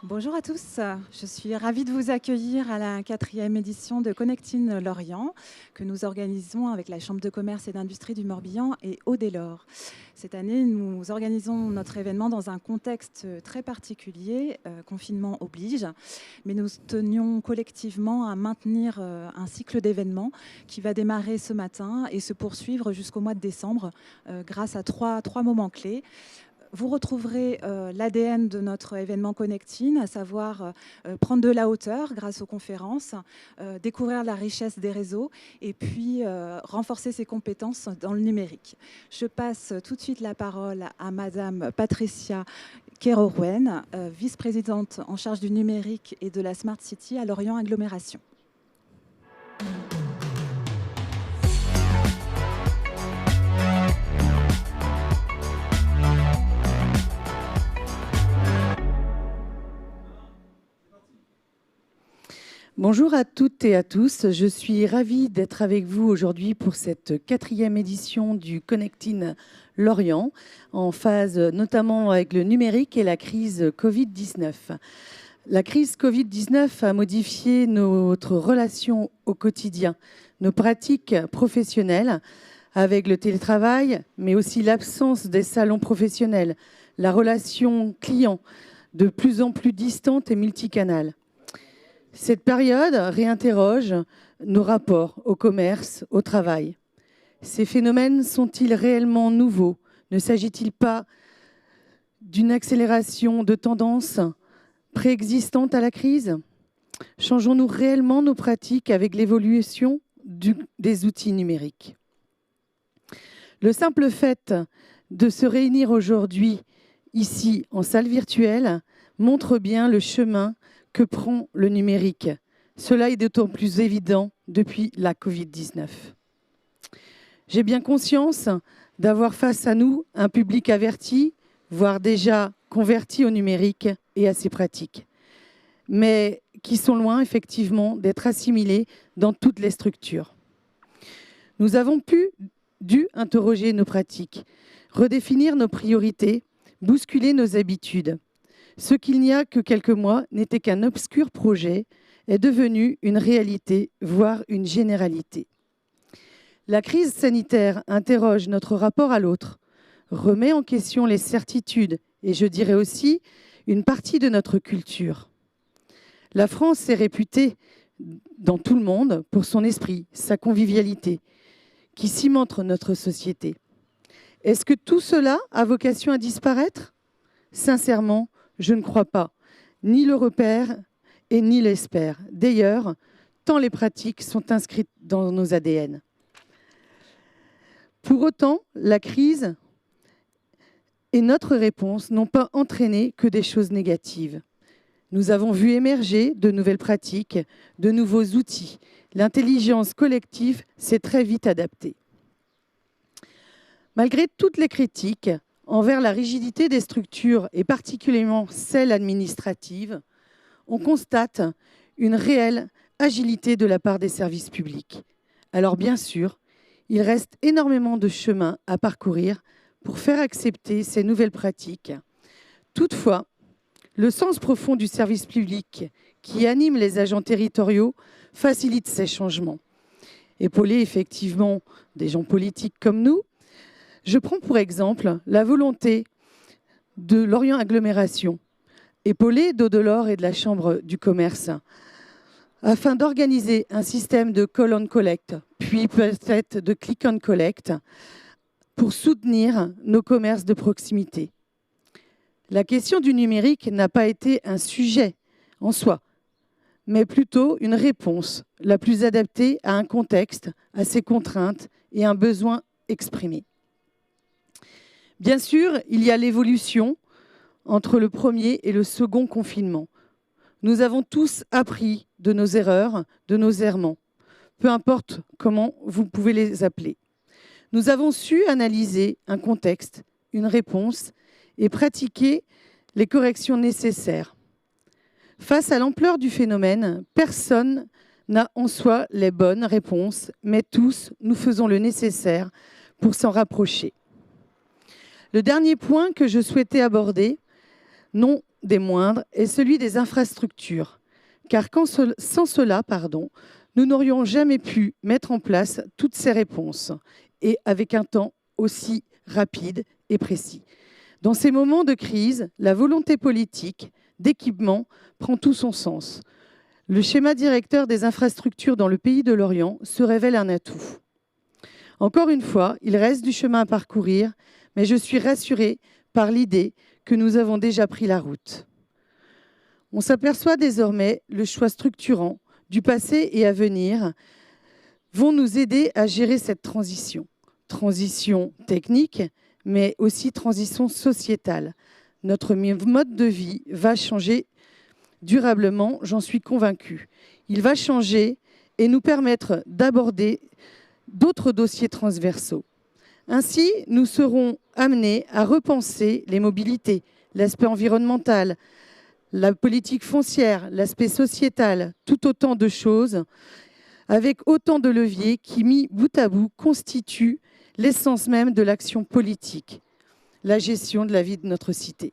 Bonjour à tous, je suis ravie de vous accueillir à la 4e édition de Connecting Lorient que nous organisons avec la Chambre de commerce et d'industrie du Morbihan et Audelore. Cette année, nous organisons notre événement dans un contexte très particulier, confinement oblige, mais nous tenions collectivement à maintenir un cycle d'événements qui va démarrer ce matin et se poursuivre jusqu'au mois de décembre grâce à trois moments clés. Vous retrouverez l'ADN de notre événement Connecting, à savoir prendre de la hauteur grâce aux conférences, découvrir la richesse des réseaux et puis renforcer ses compétences dans le numérique. Je passe tout de suite la parole à Madame Patricia Kerowen, vice-présidente en charge du numérique et de la Smart City à Lorient Agglomération. Bonjour à toutes et à tous, je suis ravie d'être avec vous aujourd'hui pour cette 4e édition du Connecting Lorient, en phase notamment avec le numérique et la crise Covid-19. La crise Covid-19 a modifié notre relation au quotidien, nos pratiques professionnelles avec le télétravail, mais aussi l'absence des salons professionnels, la relation client de plus en plus distante et multicanale. Cette période réinterroge nos rapports au commerce, au travail. Ces phénomènes sont-ils réellement nouveaux? Ne s'agit-il pas d'une accélération de tendances préexistantes à la crise? Changeons-nous réellement nos pratiques avec l'évolution des outils numériques? Le simple fait de se réunir aujourd'hui, ici, en salle virtuelle, montre bien le chemin que prend le numérique. Cela est d'autant plus évident depuis la Covid-19. J'ai bien conscience d'avoir face à nous un public averti, voire déjà converti au numérique et à ses pratiques, mais qui sont loin effectivement d'être assimilés dans toutes les structures. Nous avons dû interroger nos pratiques, redéfinir nos priorités, bousculer nos habitudes. Ce qu'il n'y a que quelques mois n'était qu'un obscur projet est devenu une réalité, voire une généralité. La crise sanitaire interroge notre rapport à l'autre, remet en question les certitudes et je dirais aussi une partie de notre culture. La France est réputée dans tout le monde pour son esprit, sa convivialité, qui cimente notre société. Est-ce que tout cela a vocation à disparaître? Sincèrement, je ne crois pas, ni le repère et ni l'espère. D'ailleurs, tant les pratiques sont inscrites dans nos ADN. Pour autant, la crise et notre réponse n'ont pas entraîné que des choses négatives. Nous avons vu émerger de nouvelles pratiques, de nouveaux outils. L'intelligence collective s'est très vite adaptée. Malgré toutes les critiques envers la rigidité des structures et particulièrement celles administratives, on constate une réelle agilité de la part des services publics. Alors bien sûr, il reste énormément de chemin à parcourir pour faire accepter ces nouvelles pratiques. Toutefois, le sens profond du service public qui anime les agents territoriaux facilite ces changements. Épaulés effectivement des gens politiques comme nous, je prends pour exemple la volonté de Lorient Agglomération, épaulée d'Audelore et de la Chambre du commerce, afin d'organiser un système de call and collect, puis peut-être de click and collect, pour soutenir nos commerces de proximité. La question du numérique n'a pas été un sujet en soi, mais plutôt une réponse la plus adaptée à un contexte, à ses contraintes et un besoin exprimé. Bien sûr, il y a l'évolution entre le premier et le second confinement. Nous avons tous appris de nos erreurs, de nos errements, peu importe comment vous pouvez les appeler. Nous avons su analyser un contexte, une réponse et pratiquer les corrections nécessaires. Face à l'ampleur du phénomène, personne n'a en soi les bonnes réponses, mais tous, nous faisons le nécessaire pour s'en rapprocher. Le dernier point que je souhaitais aborder, non des moindres est celui des infrastructures. Car sans cela, nous n'aurions jamais pu mettre en place toutes ces réponses et avec un temps aussi rapide et précis. Dans ces moments de crise, la volonté politique d'équipement prend tout son sens. Le schéma directeur des infrastructures dans le pays de Lorient se révèle un atout. Encore une fois, il reste du chemin à parcourir, mais je suis rassurée par l'idée que nous avons déjà pris la route. On s'aperçoit désormais le choix structurant du passé et à venir vont nous aider à gérer cette transition. Transition technique, mais aussi transition sociétale. Notre mode de vie va changer durablement, j'en suis convaincue. Il va changer et nous permettre d'aborder d'autres dossiers transversaux. Ainsi, nous serons amenés à repenser les mobilités, l'aspect environnemental, la politique foncière, l'aspect sociétal, tout autant de choses, avec autant de leviers qui, mis bout à bout, constituent l'essence même de l'action politique, la gestion de la vie de notre cité.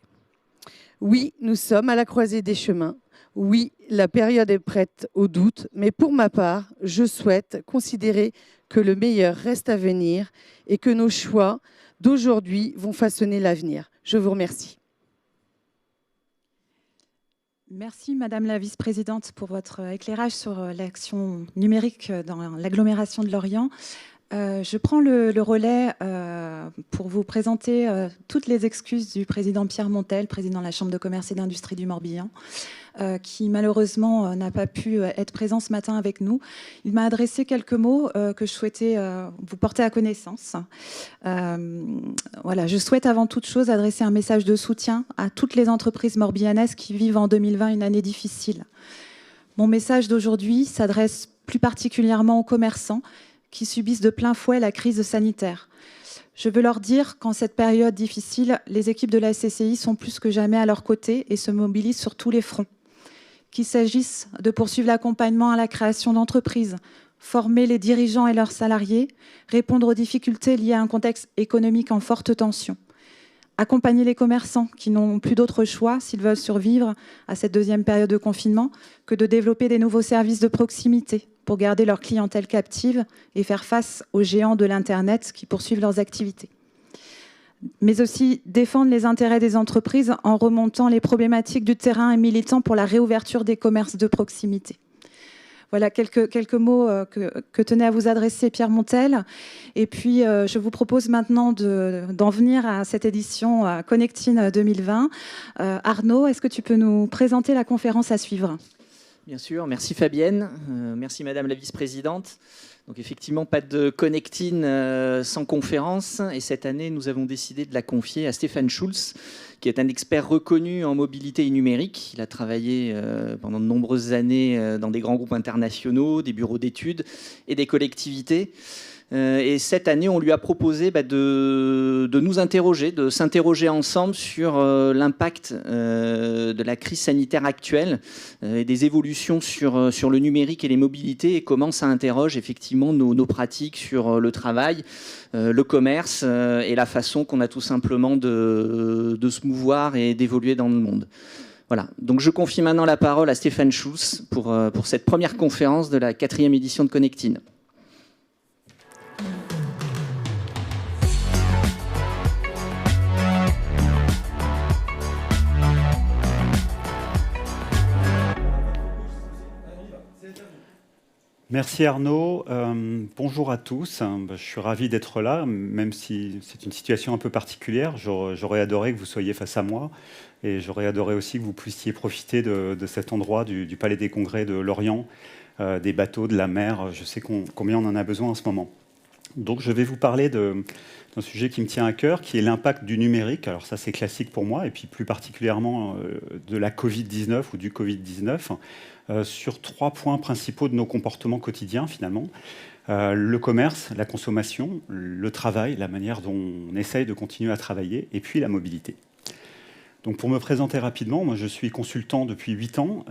Oui, nous sommes à la croisée des chemins. Oui, la période est prête au doute, mais pour ma part, je souhaite considérer que le meilleur reste à venir et que nos choix d'aujourd'hui vont façonner l'avenir. Je vous remercie. Merci Madame la Vice-présidente pour votre éclairage sur l'action numérique dans l'agglomération de Lorient. Je prends le relais pour vous présenter toutes les excuses du président Pierre Montel, président de la Chambre de commerce et d'industrie du Morbihan, qui malheureusement n'a pas pu être présent ce matin avec nous. Il m'a adressé quelques mots que je souhaitais vous porter à connaissance. Voilà, je souhaite avant toute chose adresser un message de soutien à toutes les entreprises morbihanaises qui vivent en 2020 une année difficile. Mon message d'aujourd'hui s'adresse plus particulièrement aux commerçants qui subissent de plein fouet la crise sanitaire. Je veux leur dire qu'en cette période difficile, les équipes de la SCCI sont plus que jamais à leur côté et se mobilisent sur tous les fronts. Qu'il s'agisse de poursuivre l'accompagnement à la création d'entreprises, former les dirigeants et leurs salariés, répondre aux difficultés liées à un contexte économique en forte tension, accompagner les commerçants qui n'ont plus d'autre choix s'ils veulent survivre à cette deuxième période de confinement que de développer des nouveaux services de proximité pour garder leur clientèle captive et faire face aux géants de l'Internet qui poursuivent leurs activités. Mais aussi défendre les intérêts des entreprises en remontant les problématiques du terrain et militant pour la réouverture des commerces de proximité. Voilà quelques mots que tenait à vous adresser Pierre Montel. Et puis, je vous propose maintenant d'en venir à cette édition Connectine 2020. Arnaud, est-ce que tu peux nous présenter la conférence à suivre ? Bien sûr, merci Fabienne, merci Madame la Vice-présidente. Donc effectivement, pas de Connectine sans conférence. Et cette année, nous avons décidé de la confier à Stéphane Schulz, qui est un expert reconnu en mobilité et numérique. Il a travaillé pendant de nombreuses années dans des grands groupes internationaux, des bureaux d'études et des collectivités. Et cette année, on lui a proposé de nous interroger, de s'interroger ensemble sur l'impact de la crise sanitaire actuelle et des évolutions sur le numérique et les mobilités et comment ça interroge effectivement nos pratiques sur le travail, le commerce et la façon qu'on a tout simplement de se mouvoir et d'évoluer dans le monde. Voilà, donc je confie maintenant la parole à Stéphane Schulz pour cette première conférence de la 4e édition de Connectine. Merci Arnaud, bonjour à tous, je suis ravi d'être là, même si c'est une situation un peu particulière. J'aurais adoré que vous soyez face à moi et j'aurais adoré aussi que vous puissiez profiter de cet endroit du Palais des Congrès de Lorient, des bateaux, de la mer, je sais combien on en a besoin en ce moment. Donc je vais vous parler d'un sujet qui me tient à cœur, qui est l'impact du numérique. Alors ça c'est classique pour moi, et puis plus particulièrement de la Covid-19 ou du Covid-19, sur 3 points principaux de nos comportements quotidiens finalement. Le commerce, la consommation, le travail, la manière dont on essaye de continuer à travailler, et puis la mobilité. Donc pour me présenter rapidement, moi je suis consultant depuis 8 ans,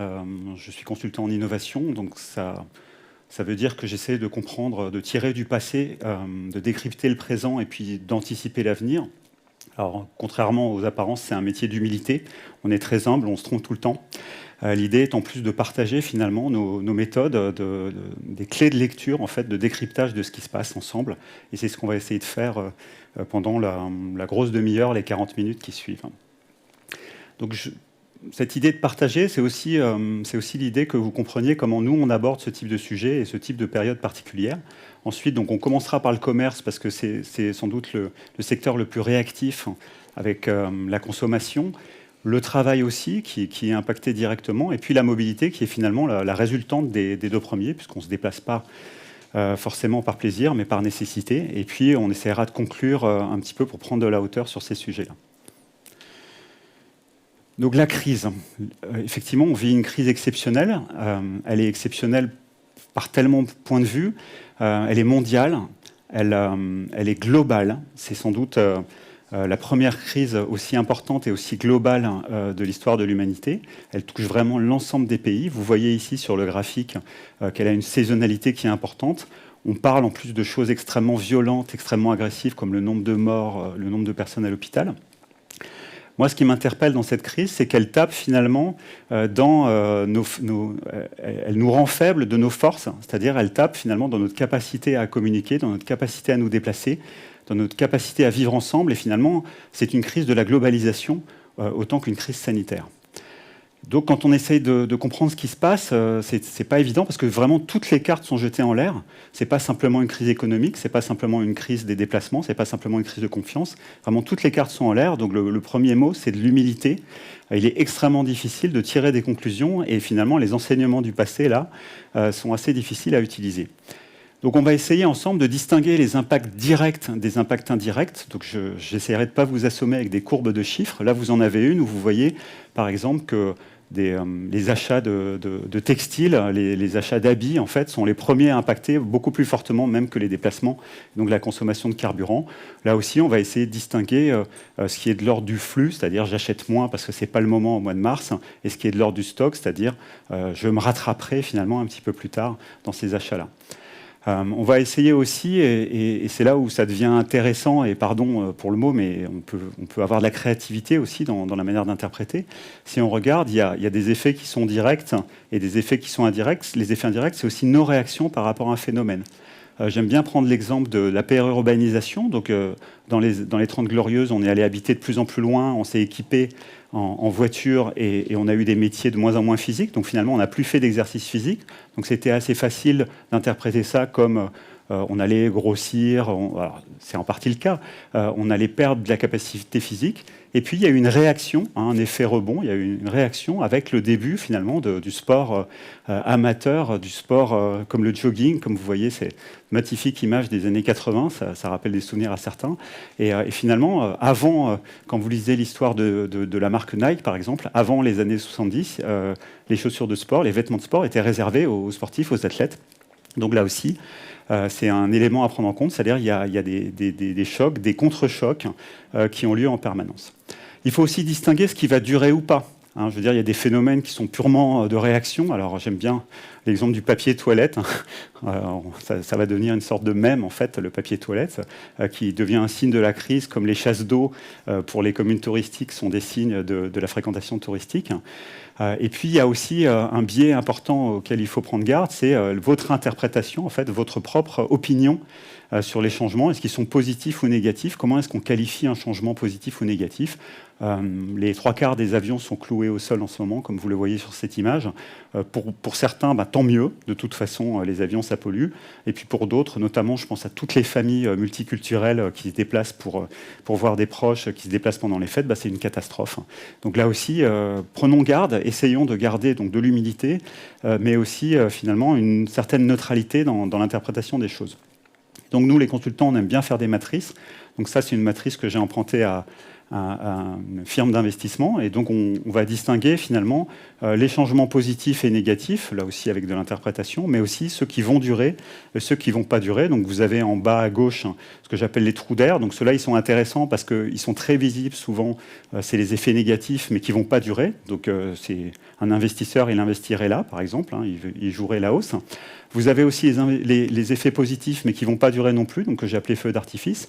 je suis consultant en innovation, donc ça veut dire que j'essaie de comprendre, de tirer du passé, de décrypter le présent et puis d'anticiper l'avenir Alors, contrairement aux apparences, c'est un métier d'humilité. On est très humble, on se trompe tout le temps. L'idée est en plus de partager finalement nos méthodes, des clés de lecture, en fait, de décryptage de ce qui se passe ensemble. Et c'est ce qu'on va essayer de faire pendant la grosse demi-heure, les 40 minutes qui suivent. Donc, cette idée de partager, c'est aussi l'idée que vous compreniez comment nous, on aborde ce type de sujet et ce type de période particulière. Ensuite, donc, on commencera par le commerce parce que c'est sans doute le secteur le plus réactif avec la consommation, le travail aussi qui est impacté directement, et puis la mobilité qui est finalement la résultante des deux premiers, puisqu'on ne se déplace pas forcément par plaisir, mais par nécessité. Et puis, on essaiera de conclure un petit peu pour prendre de la hauteur sur ces sujets-là. Donc la crise, effectivement, on vit une crise exceptionnelle. Elle est exceptionnelle par tellement de points de vue. Elle est mondiale, elle est globale. C'est sans doute la première crise aussi importante et aussi globale de l'histoire de l'humanité. Elle touche vraiment l'ensemble des pays. Vous voyez ici sur le graphique qu'elle a une saisonnalité qui est importante. On parle en plus de choses extrêmement violentes, extrêmement agressives, comme le nombre de morts, le nombre de personnes à l'hôpital. Moi, ce qui m'interpelle dans cette crise, c'est qu'elle tape finalement elle nous rend faibles de nos forces, c'est-à-dire elle tape finalement dans notre capacité à communiquer, dans notre capacité à nous déplacer, dans notre capacité à vivre ensemble. Et finalement, c'est une crise de la globalisation autant qu'une crise sanitaire. Donc, quand on essaye de comprendre ce qui se passe, c'est pas évident parce que vraiment toutes les cartes sont jetées en l'air. C'est pas simplement une crise économique, c'est pas simplement une crise des déplacements, c'est pas simplement une crise de confiance. Vraiment, toutes les cartes sont en l'air. Donc, le premier mot, c'est de l'humilité. Il est extrêmement difficile de tirer des conclusions et finalement, les enseignements du passé là sont assez difficiles à utiliser. Donc on va essayer ensemble de distinguer les impacts directs des impacts indirects. Donc j'essaierai de ne pas vous assommer avec des courbes de chiffres. Là, vous en avez une où vous voyez, par exemple, que les achats de textiles, les achats d'habits, en fait, sont les premiers à impacter beaucoup plus fortement même que les déplacements, donc la consommation de carburant. Là aussi, on va essayer de distinguer ce qui est de l'ordre du flux, c'est-à-dire j'achète moins parce que ce n'est pas le moment au mois de mars, et ce qui est de l'ordre du stock, c'est-à-dire je me rattraperai finalement un petit peu plus tard dans ces achats-là. On va essayer aussi, et c'est là où ça devient intéressant, et pardon pour le mot, mais on peut avoir de la créativité aussi dans la manière d'interpréter. Si on regarde, il y a des effets qui sont directs et des effets qui sont indirects. Les effets indirects, c'est aussi nos réactions par rapport à un phénomène. J'aime bien prendre l'exemple de la périurbanisation. Donc, dans les 30 Glorieuses, on est allé habiter de plus en plus loin, on s'est équipé en voiture et on a eu des métiers de moins en moins physiques. Donc finalement, on n'a plus fait d'exercice physique. Donc c'était assez facile d'interpréter ça comme on allait grossir, c'est en partie le cas, on allait perdre de la capacité physique. Et puis il y a eu une réaction, un effet rebond, il y a eu une réaction avec le début finalement du sport amateur, du sport comme le jogging, comme vous voyez, c'est une magnifique image des années 80, ça rappelle des souvenirs à certains. Et finalement, avant, quand vous lisez l'histoire de la marque Nike par exemple, avant les années 70, les chaussures de sport, les vêtements de sport étaient réservés aux sportifs, aux athlètes. Donc là aussi, c'est un élément à prendre en compte, c'est-à-dire qu'il y a des chocs, des contre-chocs qui ont lieu en permanence. Il faut aussi distinguer ce qui va durer ou pas. Je veux dire, il y a des phénomènes qui sont purement de réaction. Alors j'aime bien l'exemple du papier toilette. Ça va devenir une sorte de mème, en fait, le papier toilette, qui devient un signe de la crise, comme les chasses d'eau pour les communes touristiques sont des signes de la fréquentation touristique. Et puis, il y a aussi un biais important auquel il faut prendre garde, c'est votre interprétation, en fait, votre propre opinion sur les changements. Est-ce qu'ils sont positifs ou négatifs? Comment est-ce qu'on qualifie un changement positif ou négatif? Les 3/4 des avions sont cloués au sol en ce moment, comme vous le voyez sur cette image. Pour certains, tant mieux. De toute façon, les avions, ça pollue. Et puis pour d'autres, notamment, je pense à toutes les familles multiculturelles qui se déplacent pour voir des proches, qui se déplacent pendant les fêtes, c'est une catastrophe. Donc là aussi, prenons garde, essayons de garder donc, de l'humilité, mais aussi finalement une certaine neutralité dans l'interprétation des choses. Donc nous, les consultants, on aime bien faire des matrices. Donc ça, c'est une matrice que j'ai empruntée à une firme d'investissement. Et donc, on va distinguer finalement les changements positifs et négatifs, là aussi avec de l'interprétation, mais aussi ceux qui vont durer et ceux qui ne vont pas durer. Donc, vous avez en bas à gauche ce que j'appelle les trous d'air. Donc, ceux-là, ils sont intéressants parce qu'ils sont très visibles. Souvent, c'est les effets négatifs, mais qui ne vont pas durer. Donc, c'est un investisseur, il investirait là, par exemple. Il jouerait la hausse. Vous avez aussi les effets positifs, mais qui ne vont pas durer non plus, donc que j'ai appelé feu d'artifice.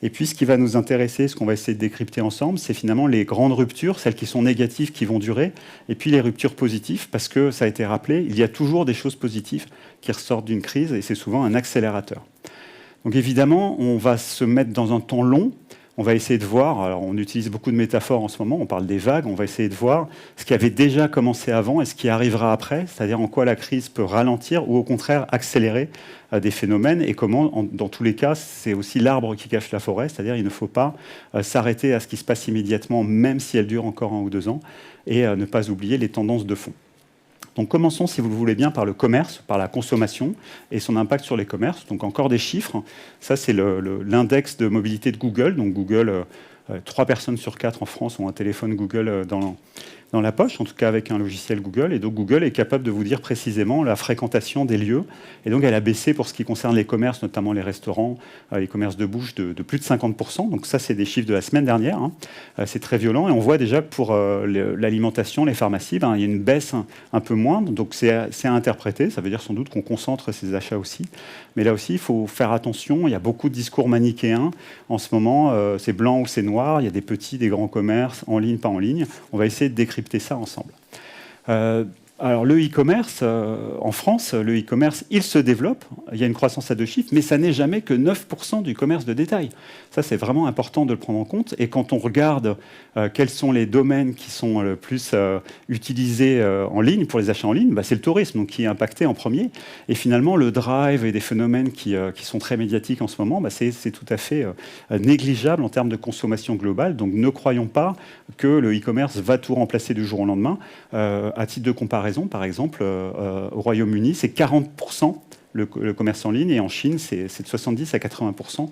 Et puis, ce qui va nous intéresser, ce qu'on va essayer de décrypter ensemble, c'est finalement les grandes ruptures, celles qui sont négatives, qui vont durer, et puis les ruptures positives, parce que ça a été rappelé, il y a toujours des choses positives qui ressortent d'une crise, et c'est souvent un accélérateur. Donc évidemment, on va se mettre dans un temps long. On va essayer de voir, alors on utilise beaucoup de métaphores en ce moment, on parle des vagues, on va essayer de voir ce qui avait déjà commencé avant et ce qui arrivera après, c'est-à-dire en quoi la crise peut ralentir ou au contraire accélérer des phénomènes et comment, dans tous les cas, c'est aussi l'arbre qui cache la forêt, c'est-à-dire il ne faut pas s'arrêter à ce qui se passe immédiatement, même si elle dure encore 1 ou 2 ans, et ne pas oublier les tendances de fond. Donc commençons, si vous le voulez bien, par le commerce, par la consommation et son impact sur les commerces. Donc encore des chiffres. Ça, c'est l'index de mobilité de Google. Donc Google, 3 personnes sur 4 en France ont un téléphone Google dans la poche, en tout cas avec un logiciel Google. Et donc Google est capable de vous dire précisément la fréquentation des lieux. Et donc elle a baissé pour ce qui concerne les commerces, notamment les restaurants, les commerces de bouche, de plus de 50%. Donc ça, c'est des chiffres de la semaine dernière. C'est très violent. Et on voit déjà que pour l'alimentation, les pharmacies, il y a une baisse un peu moindre. Donc c'est à interpréter. Ça veut dire sans doute qu'on concentre ses achats aussi. Mais là aussi, il faut faire attention. Il y a beaucoup de discours manichéens. En ce moment, c'est blanc ou c'est noir. Il y a des petits, des grands commerces, en ligne, pas en ligne. On va essayer de décrypter ça ensemble. Alors le e-commerce, en France, le e-commerce, il se développe, il y a une croissance à 2 chiffres, mais ça n'est jamais que 9% du commerce de détail. Ça, c'est vraiment important de le prendre en compte. Et quand on regarde quels sont les domaines qui sont le plus utilisés en ligne, pour les achats en ligne, c'est le tourisme, donc, qui est impacté en premier. Et finalement, le drive et des phénomènes qui sont très médiatiques en ce moment, c'est tout à fait négligeable en termes de consommation globale. Donc ne croyons pas que le e-commerce va tout remplacer du jour au lendemain. À titre de comparaison, par exemple, au Royaume-Uni, c'est 40% le commerce en ligne, et en Chine, c'est de 70 à 80%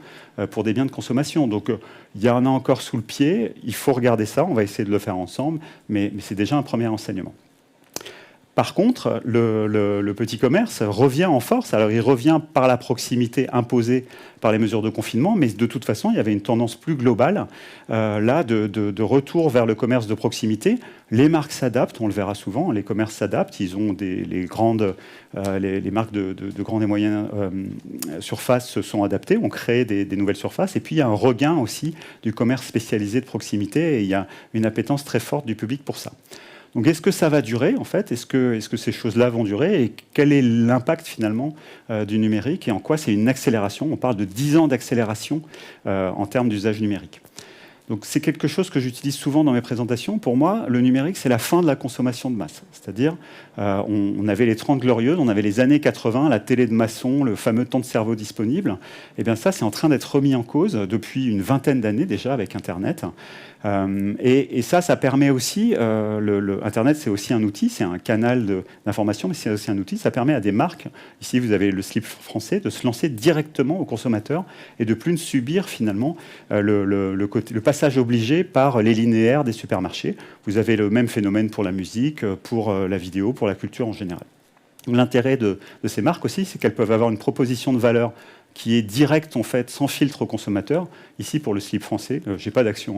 pour des biens de consommation. Donc, il y en a encore sous le pied. Il faut regarder ça. On va essayer de le faire ensemble, mais c'est déjà un premier enseignement. Par contre, le petit commerce revient en force. Alors, il revient par la proximité imposée par les mesures de confinement, mais de toute façon, il y avait une tendance plus globale, là, de retour vers le commerce de proximité. Les marques s'adaptent, on le verra souvent, les commerces s'adaptent. Ils ont les marques de grandes et moyennes surfaces se sont adaptées, ont créé des nouvelles surfaces. Et puis, il y a un regain aussi du commerce spécialisé de proximité, et il y a une appétence très forte du public pour ça. Donc, est-ce que ça va durer, en fait? Est-ce que ces choses-là vont durer? Et quel est l'impact, finalement, du numérique? Et en quoi c'est une accélération? On parle de 10 ans d'accélération en termes d'usage numérique. Donc, c'est quelque chose que j'utilise souvent dans mes présentations. Pour moi, le numérique, c'est la fin de la consommation de masse. C'est-à-dire, on avait les 30 Glorieuses, on avait les années 80, la télé de Masson, le fameux temps de cerveau disponible. Et bien ça, c'est en train d'être remis en cause depuis une vingtaine d'années déjà avec Internet. Et ça permet aussi, Internet, c'est aussi un outil, c'est un canal d'information, mais c'est aussi un outil. Ça permet à des marques, ici vous avez le slip français, de se lancer directement aux consommateurs et de plus subir finalement le passage obligé par les linéaires des supermarchés. Vous avez le même phénomène pour la musique, pour la vidéo, pour la culture en général. L'intérêt de ces marques aussi, c'est qu'elles peuvent avoir une proposition de valeur qui est directe, en fait, sans filtre au consommateur. Ici, pour le slip français, je n'ai pas d'action.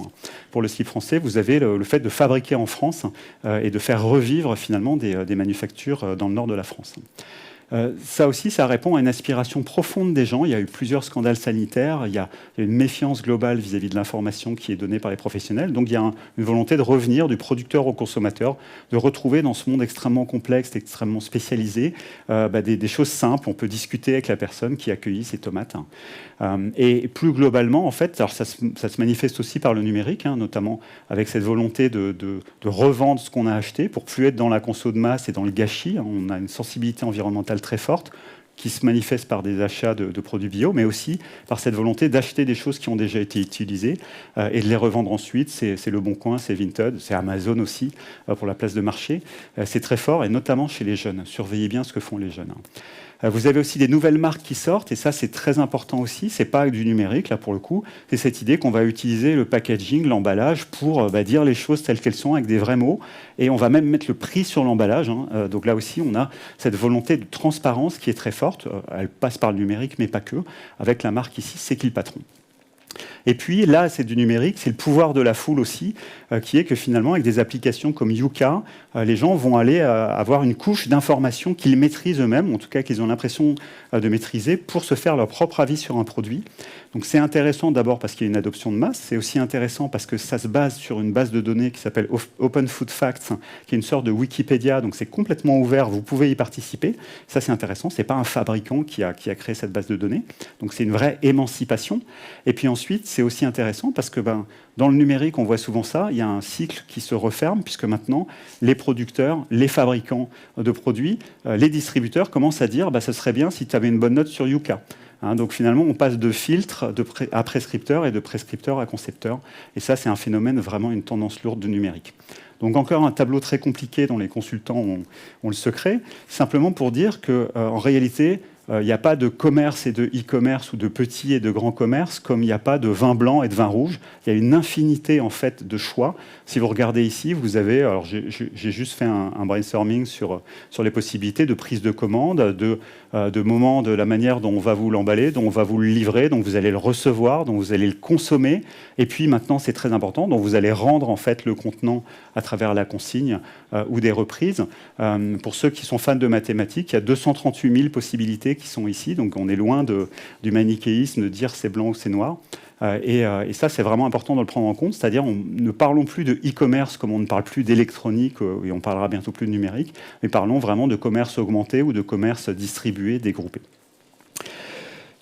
Pour le slip français, vous avez le fait de fabriquer en France et de faire revivre finalement des manufactures dans le nord de la France. Ça aussi, ça répond à une aspiration profonde des gens. Il y a eu plusieurs scandales sanitaires. Il y a une méfiance globale vis-à-vis de l'information qui est donnée par les professionnels. Donc il y a une volonté de revenir du producteur au consommateur, de retrouver dans ce monde extrêmement complexe, extrêmement spécialisé, des choses simples. On peut discuter avec la personne qui accueillit ses tomates. Et plus globalement, en fait, alors ça se manifeste aussi par le numérique, notamment avec cette volonté de revendre ce qu'on a acheté pour plus être dans la conso de masse et dans le gâchis. On a une sensibilité environnementale très forte qui se manifeste par des achats de produits bio, mais aussi par cette volonté d'acheter des choses qui ont déjà été utilisées et de les revendre ensuite. C'est Le Bon Coin, c'est Vinted, c'est Amazon aussi pour la place de marché. C'est très fort, et notamment chez les jeunes. Surveillez bien ce que font les jeunes. Vous avez aussi des nouvelles marques qui sortent, et ça c'est très important aussi. C'est pas du numérique là pour le coup, c'est cette idée qu'on va utiliser le packaging, l'emballage pour dire les choses telles qu'elles sont avec des vrais mots, et on va même mettre le prix sur l'emballage. Donc là aussi on a cette volonté de transparence qui est très forte. Elle passe par le numérique mais pas que, avec la marque ici C'est qui le patron. Et puis là, c'est du numérique, c'est le pouvoir de la foule aussi, qui est que finalement, avec des applications comme Yuka, les gens vont aller avoir une couche d'informations qu'ils maîtrisent eux-mêmes, ou en tout cas qu'ils ont l'impression de maîtriser, pour se faire leur propre avis sur un produit. Donc c'est intéressant d'abord parce qu'il y a une adoption de masse, c'est aussi intéressant parce que ça se base sur une base de données qui s'appelle Open Food Facts, qui est une sorte de Wikipédia, donc c'est complètement ouvert, vous pouvez y participer. Ça c'est intéressant, c'est pas un fabricant qui a créé cette base de données, donc c'est une vraie émancipation. Et puis ensuite, c'est aussi intéressant parce que dans le numérique, on voit souvent ça, il y a un cycle qui se referme, puisque maintenant, les producteurs, les fabricants de produits, les distributeurs commencent à dire ce serait bien si tu avais une bonne note sur Yuka. Donc finalement, on passe de filtre à prescripteur et de prescripteur à concepteur. Et ça, c'est un phénomène, vraiment une tendance lourde du numérique. Donc encore un tableau très compliqué dont les consultants ont le secret, simplement pour dire qu'en réalité, il n'y a pas de commerce et de e-commerce ou de petit et de grand commerce comme il n'y a pas de vin blanc et de vin rouge. Il y a une infinité en fait de choix. Si vous regardez ici, vous avez, alors j'ai juste fait un brainstorming sur les possibilités de prise de commande, de moments, de la manière dont on va vous l'emballer, dont on va vous le livrer, dont vous allez le recevoir, dont vous allez le consommer. Et puis maintenant, c'est très important, dont vous allez rendre en fait le contenant à travers la consigne ou des reprises. Pour ceux qui sont fans de mathématiques, il y a 238 000 possibilités qui sont ici, donc on est loin du manichéisme de dire c'est blanc ou c'est noir. Et ça, c'est vraiment important de le prendre en compte, c'est-à-dire ne parlons plus de e-commerce comme on ne parle plus d'électronique, et on parlera bientôt plus de numérique, mais parlons vraiment de commerce augmenté ou de commerce distribué, dégroupé.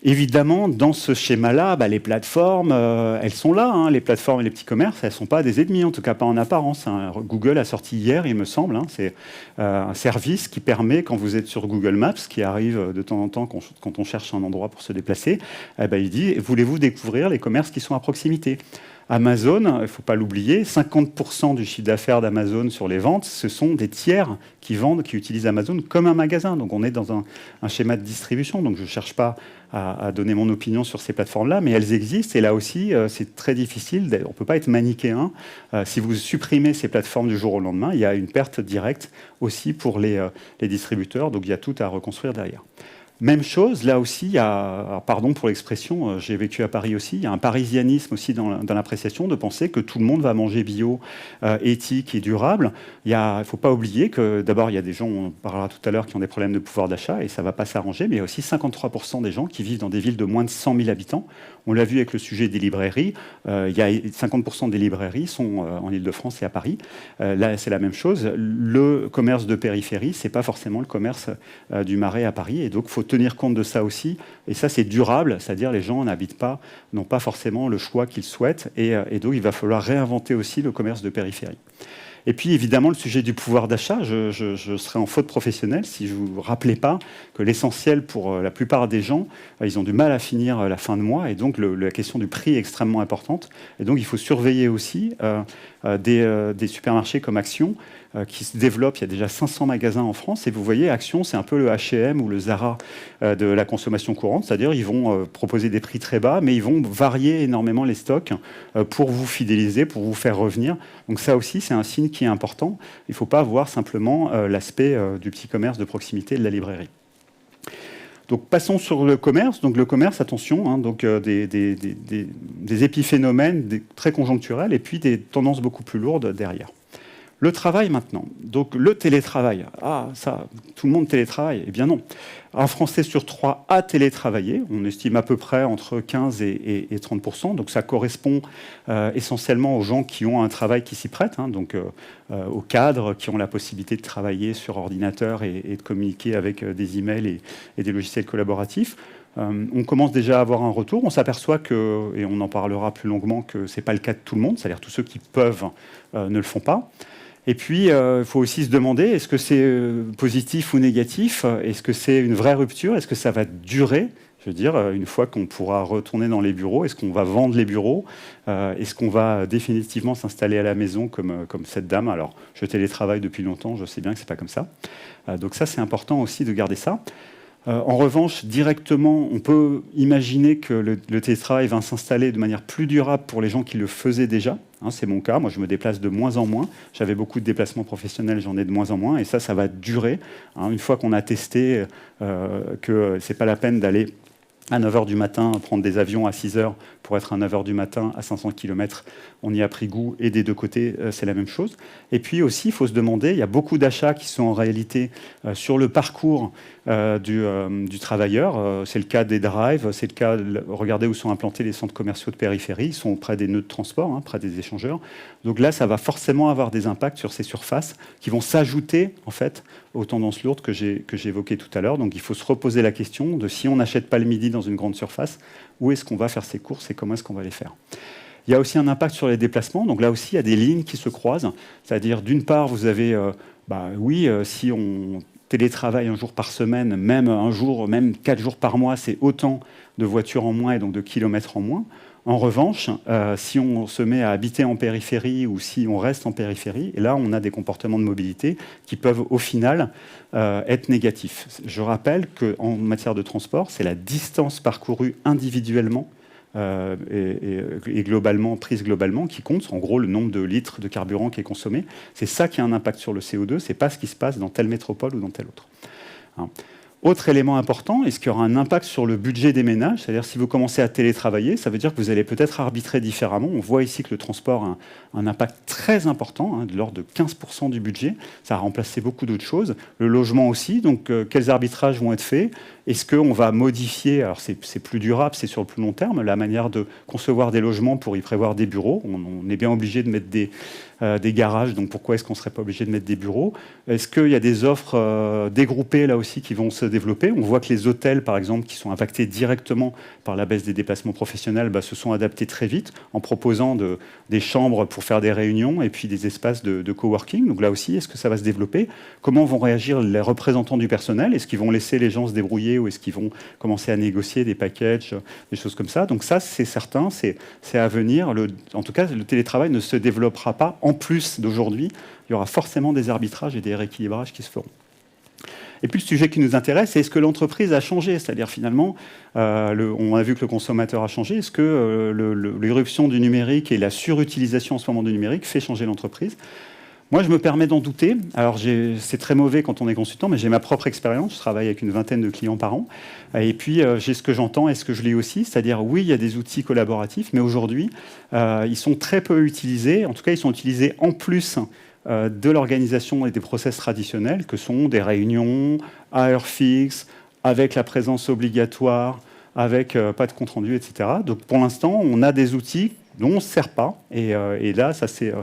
Évidemment, dans ce schéma-là, les plateformes, elles sont là. Les plateformes et les petits commerces, elles ne sont pas des ennemis, en tout cas pas en apparence. Google a sorti hier, il me semble, c'est un service qui permet, quand vous êtes sur Google Maps, qui arrive de temps en temps quand on cherche un endroit pour se déplacer, il dit « Voulez-vous découvrir les commerces qui sont à proximité ?» Amazon, il ne faut pas l'oublier, 50% du chiffre d'affaires d'Amazon sur les ventes, ce sont des tiers qui vendent, qui utilisent Amazon comme un magasin. Donc on est dans un schéma de distribution. Donc je ne cherche pas à donner mon opinion sur ces plateformes-là, mais elles existent. Et là aussi, c'est très difficile. On ne peut pas être manichéen. Si vous supprimez ces plateformes du jour au lendemain, il y a une perte directe aussi pour les distributeurs. Donc il y a tout à reconstruire derrière. Même chose, là aussi, il y a, pardon pour l'expression, j'ai vécu à Paris aussi, il y a un parisianisme aussi dans l'appréciation de penser que tout le monde va manger bio, éthique et durable. Il ne faut pas oublier que d'abord, il y a des gens, on parlera tout à l'heure, qui ont des problèmes de pouvoir d'achat et ça ne va pas s'arranger, mais il y a aussi 53% des gens qui vivent dans des villes de moins de 100 000 habitants. On l'a vu avec le sujet des librairies, il y a 50% des librairies sont en Ile-de-France et à Paris. Là, c'est la même chose. Le commerce de périphérie, ce n'est pas forcément le commerce du Marais à Paris, et donc il faut tenir compte de ça aussi. Et ça, c'est durable, c'est-à-dire les gens n'ont pas forcément le choix qu'ils souhaitent, et donc il va falloir réinventer aussi le commerce de périphérie. Et puis évidemment le sujet du pouvoir d'achat, je serais en faute professionnelle si je ne vous rappelais pas que l'essentiel pour la plupart des gens, ils ont du mal à finir la fin de mois, et donc la question du prix est extrêmement importante. Et donc il faut surveiller aussi des supermarchés comme Action qui se développent. Il y a déjà 500 magasins en France, et vous voyez, Action, c'est un peu le H&M ou le Zara de la consommation courante, c'est-à-dire ils vont proposer des prix très bas, mais ils vont varier énormément les stocks pour vous fidéliser, pour vous faire revenir. Donc ça aussi, c'est un signe qui est important. Il ne faut pas voir simplement l'aspect du petit commerce de proximité de la librairie. Donc passons sur le commerce. Donc le commerce, attention, donc des épiphénomènes très conjoncturels et puis des tendances beaucoup plus lourdes derrière. Le travail maintenant, donc le télétravail. Ah, ça, tout le monde télétravaille. Eh bien non. Un Français sur 3 a télétravaillé. On estime à peu près entre 15 et 30%. Donc ça correspond essentiellement aux gens qui ont un travail qui s'y prête, donc aux cadres qui ont la possibilité de travailler sur ordinateur et de communiquer avec des emails et des logiciels collaboratifs. On commence déjà à avoir un retour. On s'aperçoit que, et on en parlera plus longuement, que ce n'est pas le cas de tout le monde, c'est-à-dire tous ceux qui peuvent ne le font pas. Et puis, il faut aussi se demander, est-ce que c'est positif ou négatif? Est-ce que c'est une vraie rupture? Est-ce que ça va durer? Je veux dire, une fois qu'on pourra retourner dans les bureaux, est-ce qu'on va vendre les bureaux? Est-ce qu'on va définitivement s'installer à la maison comme cette dame? Alors, je télétravaille depuis longtemps, je sais bien que ce n'est pas comme ça. Donc ça, c'est important aussi de garder ça. En revanche, directement, on peut imaginer que le télétravail va s'installer de manière plus durable pour les gens qui le faisaient déjà. C'est mon cas. Moi, je me déplace de moins en moins. J'avais beaucoup de déplacements professionnels, j'en ai de moins en moins. Et ça va durer. Une fois qu'on a testé que ce n'est pas la peine d'aller à 9h du matin, prendre des avions à 6h pour être à 9h du matin à 500 km, on y a pris goût et des deux côtés, c'est la même chose. Et puis aussi, il faut se demander, il y a beaucoup d'achats qui sont en réalité sur le parcours du travailleur. C'est le cas des drives, c'est le cas, regardez où sont implantés les centres commerciaux de périphérie, ils sont près des nœuds de transport, près des échangeurs. Donc là, ça va forcément avoir des impacts sur ces surfaces qui vont s'ajouter en fait aux tendances lourdes que j'ai évoquées tout à l'heure. Donc il faut se reposer la question de si on n'achète pas le midi dans une grande surface, où est-ce qu'on va faire ses courses et comment est-ce qu'on va les faire. Il y a aussi un impact sur les déplacements. Donc là aussi, il y a des lignes qui se croisent. C'est-à-dire, d'une part, vous avez, si on télétravaille un jour par semaine, même un jour, même 4 jours par mois, c'est autant de voitures en moins et donc de kilomètres en moins. En revanche, si on se met à habiter en périphérie ou si on reste en périphérie, et là, on a des comportements de mobilité qui peuvent, au final, être négatifs. Je rappelle qu'en matière de transport, c'est la distance parcourue individuellement et globalement, prise globalement, qui compte. En gros, le nombre de litres de carburant qui est consommé. C'est ça qui a un impact sur le CO2. Ce n'est pas ce qui se passe dans telle métropole ou dans telle autre. Autre élément important, est-ce qu'il y aura un impact sur le budget des ménages? C'est-à-dire, si vous commencez à télétravailler, ça veut dire que vous allez peut-être arbitrer différemment. On voit ici que le transport a un impact très important, de l'ordre de 15% du budget. Ça a remplacé beaucoup d'autres choses. Le logement aussi. Donc, quels arbitrages vont être faits? Est-ce qu'on va modifier, alors c'est plus durable, c'est sur le plus long terme, la manière de concevoir des logements pour y prévoir des bureaux? On est bien obligé de mettre des garages, donc pourquoi est-ce qu'on ne serait pas obligé de mettre des bureaux? Est-ce qu'il y a des offres dégroupées là aussi qui vont se développer? On voit que les hôtels, par exemple, qui sont impactés directement par la baisse des déplacements professionnels, se sont adaptés très vite en proposant des chambres pour faire des réunions et puis des espaces de coworking. Donc là aussi, est-ce que ça va se développer? Comment vont réagir les représentants du personnel? Est-ce qu'ils vont laisser les gens se débrouiller ou est-ce qu'ils vont commencer à négocier des packages, des choses comme ça? Donc ça, c'est certain, c'est à venir. En tout cas, le télétravail ne se développera pas en plus d'aujourd'hui. Il y aura forcément des arbitrages et des rééquilibrages qui se feront. Et puis le sujet qui nous intéresse, c'est est-ce que l'entreprise a changé? C'est-à-dire finalement, on a vu que le consommateur a changé. Est-ce que l'irruption du numérique et la surutilisation en ce moment du numérique fait changer l'entreprise? Moi, je me permets d'en douter. Alors, c'est très mauvais quand on est consultant, mais j'ai ma propre expérience. Je travaille avec une vingtaine de clients par an. Et puis, j'ai ce que j'entends et ce que je lis aussi. C'est-à-dire, oui, il y a des outils collaboratifs, mais aujourd'hui, ils sont très peu utilisés. En tout cas, ils sont utilisés en plus de l'organisation et des process traditionnels, que sont des réunions à heure fixe, avec la présence obligatoire, avec pas de compte-rendu, etc. Donc, pour l'instant, on a des outils dont on ne se sert pas. Et là, c'est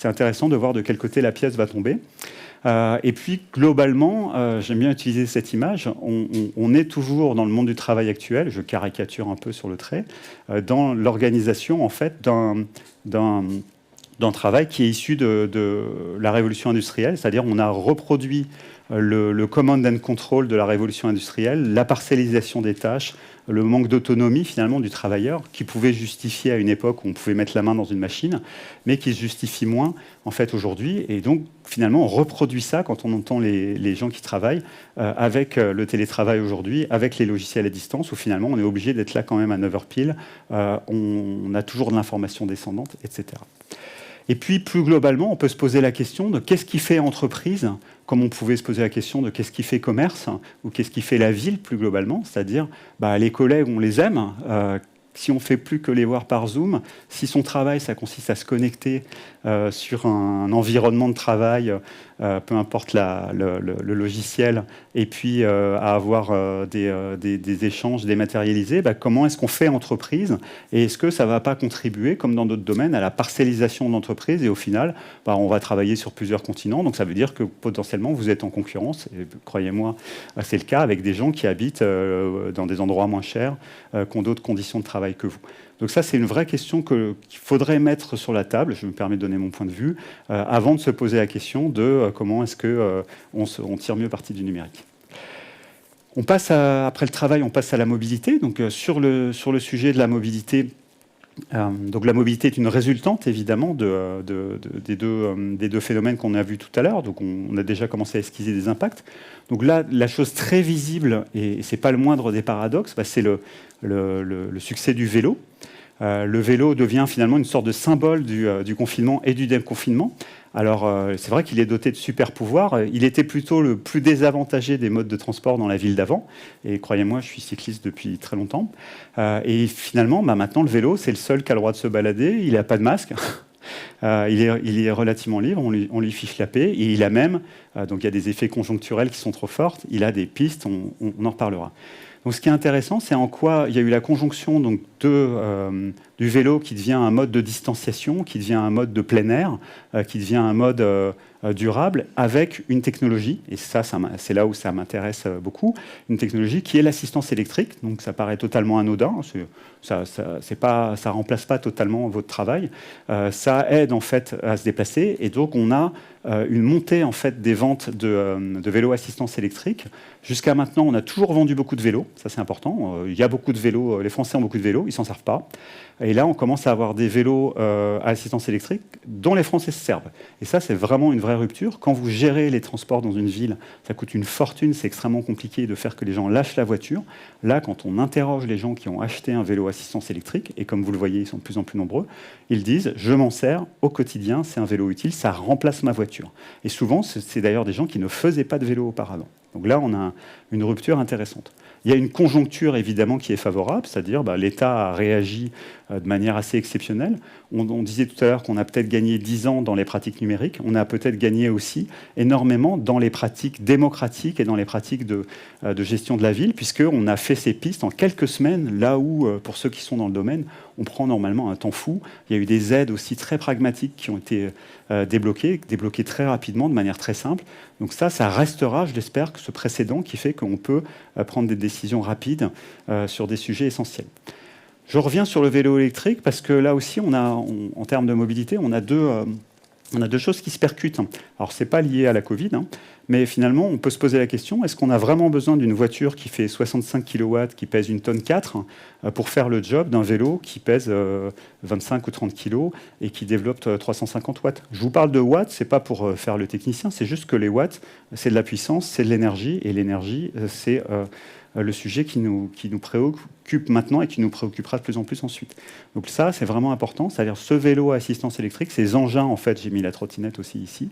intéressant de voir de quel côté la pièce va tomber. Et puis, globalement, j'aime bien utiliser cette image, on est toujours dans le monde du travail actuel, je caricature un peu sur le trait, dans l'organisation, en fait, d'un travail qui est issu de la révolution industrielle, c'est-à-dire on a reproduit le command and control de la révolution industrielle, la parcellisation des tâches, le manque d'autonomie finalement du travailleur qui pouvait justifier à une époque où on pouvait mettre la main dans une machine, mais qui se justifie moins en fait aujourd'hui. Et donc finalement on reproduit ça quand on entend les gens qui travaillent avec le télétravail aujourd'hui, avec les logiciels à distance, où finalement on est obligé d'être là quand même à 9h pile, on a toujours de l'information descendante, etc. Et puis, plus globalement, on peut se poser la question de qu'est-ce qui fait entreprise, comme on pouvait se poser la question de qu'est-ce qui fait commerce, ou qu'est-ce qui fait la ville, plus globalement, c'est-à-dire les collègues, on les aime. Si on ne fait plus que les voir par Zoom, si son travail, ça consiste à se connecter sur un environnement de travail, peu importe le logiciel, et puis à avoir des échanges dématérialisés, comment est-ce qu'on fait entreprise? Et est-ce que ça ne va pas contribuer, comme dans d'autres domaines, à la parcellisation de l'entreprise? Et au final, on va travailler sur plusieurs continents. Donc ça veut dire que potentiellement, vous êtes en concurrence, et croyez-moi, c'est le cas, avec des gens qui habitent dans des endroits moins chers, qui ont d'autres conditions de travail que vous. Donc ça, c'est une vraie question qu'il faudrait mettre sur la table, je me permets de donner mon point de vue, avant de se poser la question de comment est-ce qu'on tire mieux parti du numérique. Après le travail, on passe à la mobilité. Donc sur le sujet de la mobilité, Donc la mobilité est une résultante évidemment des deux phénomènes qu'on a vus tout à l'heure. Donc on a déjà commencé à esquisser des impacts. Donc là, la chose très visible, et ce n'est pas le moindre des paradoxes, c'est le succès du vélo. Le vélo devient finalement une sorte de symbole du confinement et du déconfinement. Alors, c'est vrai qu'il est doté de super pouvoirs. Il était plutôt le plus désavantagé des modes de transport dans la ville d'avant. Et croyez-moi, je suis cycliste depuis très longtemps. Et finalement, maintenant, le vélo, c'est le seul qui a le droit de se balader. Il n'a pas de masque. Il est relativement libre. On lui fiche la paix. Et il a même, donc il y a des effets conjoncturels qui sont trop forts. Il a des pistes. On en reparlera. Donc, ce qui est intéressant, c'est en quoi il y a eu la conjonction donc, du vélo qui devient un mode de distanciation, qui devient un mode de plein air, qui devient un mode durable, avec une technologie, et ça c'est là où ça m'intéresse beaucoup, une technologie qui est l'assistance électrique. Donc ça paraît totalement anodin, ça remplace pas totalement votre travail, ça aide en fait à se déplacer, et donc on a une montée en fait des ventes de vélos assistance électrique. Jusqu'à maintenant, on a toujours vendu beaucoup de vélos, ça c'est important. Il y a beaucoup de vélos, les Français ont beaucoup de vélos, ils s'en servent pas. Et là, on commence à avoir des vélos à assistance électrique dont les Français se servent. Et ça, c'est vraiment une vraie rupture. Quand vous gérez les transports dans une ville, ça coûte une fortune, c'est extrêmement compliqué de faire que les gens lâchent la voiture. Là, quand on interroge les gens qui ont acheté un vélo assistance électrique, et comme vous le voyez, ils sont de plus en plus nombreux, ils disent « je m'en sers au quotidien, c'est un vélo utile, ça remplace ma voiture ». Et souvent, c'est d'ailleurs des gens qui ne faisaient pas de vélo auparavant. Donc là, on a une rupture intéressante. Il y a une conjoncture évidemment qui est favorable, c'est-à-dire l'État a réagi de manière assez exceptionnelle. On disait tout à l'heure qu'on a peut-être gagné 10 ans dans les pratiques numériques, on a peut-être gagné aussi énormément dans les pratiques démocratiques et dans les pratiques de gestion de la ville, puisqu'on a fait ces pistes en quelques semaines, là où, pour ceux qui sont dans le domaine, on prend normalement un temps fou. Il y a eu des aides aussi très pragmatiques qui ont été débloquées très rapidement, de manière très simple. Donc ça restera, je l'espère, que ce précédent qui fait qu'on peut prendre des décisions rapides sur des sujets essentiels. Je reviens sur le vélo électrique parce que là aussi, en termes de mobilité, on a deux choses qui se percutent. Alors, ce n'est pas lié à la Covid, mais finalement, on peut se poser la question, est-ce qu'on a vraiment besoin d'une voiture qui fait 65 kW, qui pèse 1,4 tonne, pour faire le job d'un vélo qui pèse 25 ou 30 kg et qui développe 350 watts? Je vous parle de watts, ce n'est pas pour faire le technicien, c'est juste que les watts, c'est de la puissance, c'est de l'énergie, et l'énergie, c'est le sujet qui nous préoccupe maintenant et qui nous préoccupera de plus en plus ensuite. Donc ça, c'est vraiment important. C'est-à-dire ce vélo à assistance électrique, ces engins, en fait, j'ai mis la trottinette aussi ici,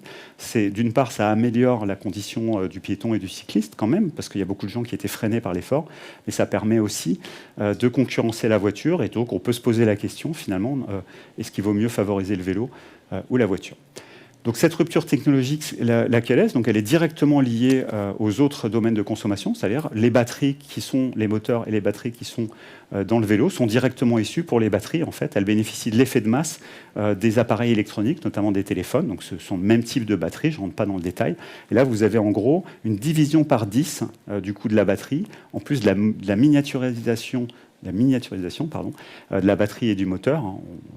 d'une part, ça améliore la condition du piéton et du cycliste quand même, parce qu'il y a beaucoup de gens qui étaient freinés par l'effort, mais ça permet aussi de concurrencer la voiture, et donc on peut se poser la question, finalement, est-ce qu'il vaut mieux favoriser le vélo ou la voiture? Donc cette rupture technologique, laquelle est-ce? Donc elle est directement liée aux autres domaines de consommation, c'est-à-dire les batteries qui sont, les moteurs et les batteries qui sont dans le vélo sont directement issues pour les batteries. En fait, elles bénéficient de l'effet de masse des appareils électroniques, notamment des téléphones. Donc ce sont le même type de batterie, je ne rentre pas dans le détail. Et là, vous avez en gros une division par 10 du coût de la batterie, en plus de la miniaturisation de la batterie et du moteur.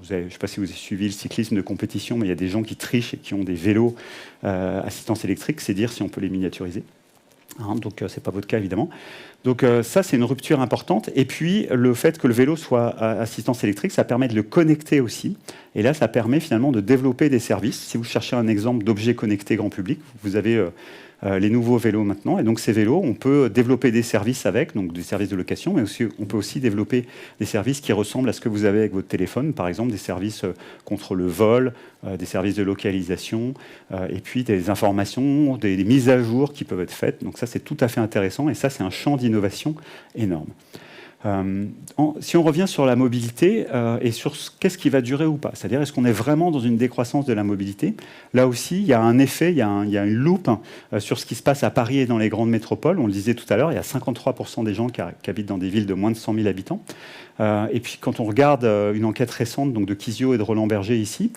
Je ne sais pas si vous avez suivi le cyclisme de compétition, mais il y a des gens qui trichent et qui ont des vélos assistance électrique, c'est dire si on peut les miniaturiser. Donc ce n'est pas votre cas évidemment. Donc ça, c'est une rupture importante. Et puis le fait que le vélo soit à assistance électrique, ça permet de le connecter aussi. Et là, ça permet finalement de développer des services. Si vous cherchez un exemple d'objet connecté grand public, vous avez les nouveaux vélos maintenant. Et donc ces vélos, on peut développer des services avec, donc des services de location, mais aussi, on peut aussi développer des services qui ressemblent à ce que vous avez avec votre téléphone, par exemple des services contre le vol, des services de localisation, et puis des informations, des mises à jour qui peuvent être faites. Donc ça, c'est tout à fait intéressant, et ça, c'est un champ d'innovation énorme. Si on revient sur la mobilité et sur qu'est-ce qui va durer ou pas, c'est-à-dire est-ce qu'on est vraiment dans une décroissance de la mobilité? Là aussi, il y a un effet, il y a une loupe sur ce qui se passe à Paris et dans les grandes métropoles. On le disait tout à l'heure, il y a 53% des gens qui habitent dans des villes de moins de 100 000 habitants. Et puis quand on regarde une enquête récente donc de Kizio et de Roland Berger ici,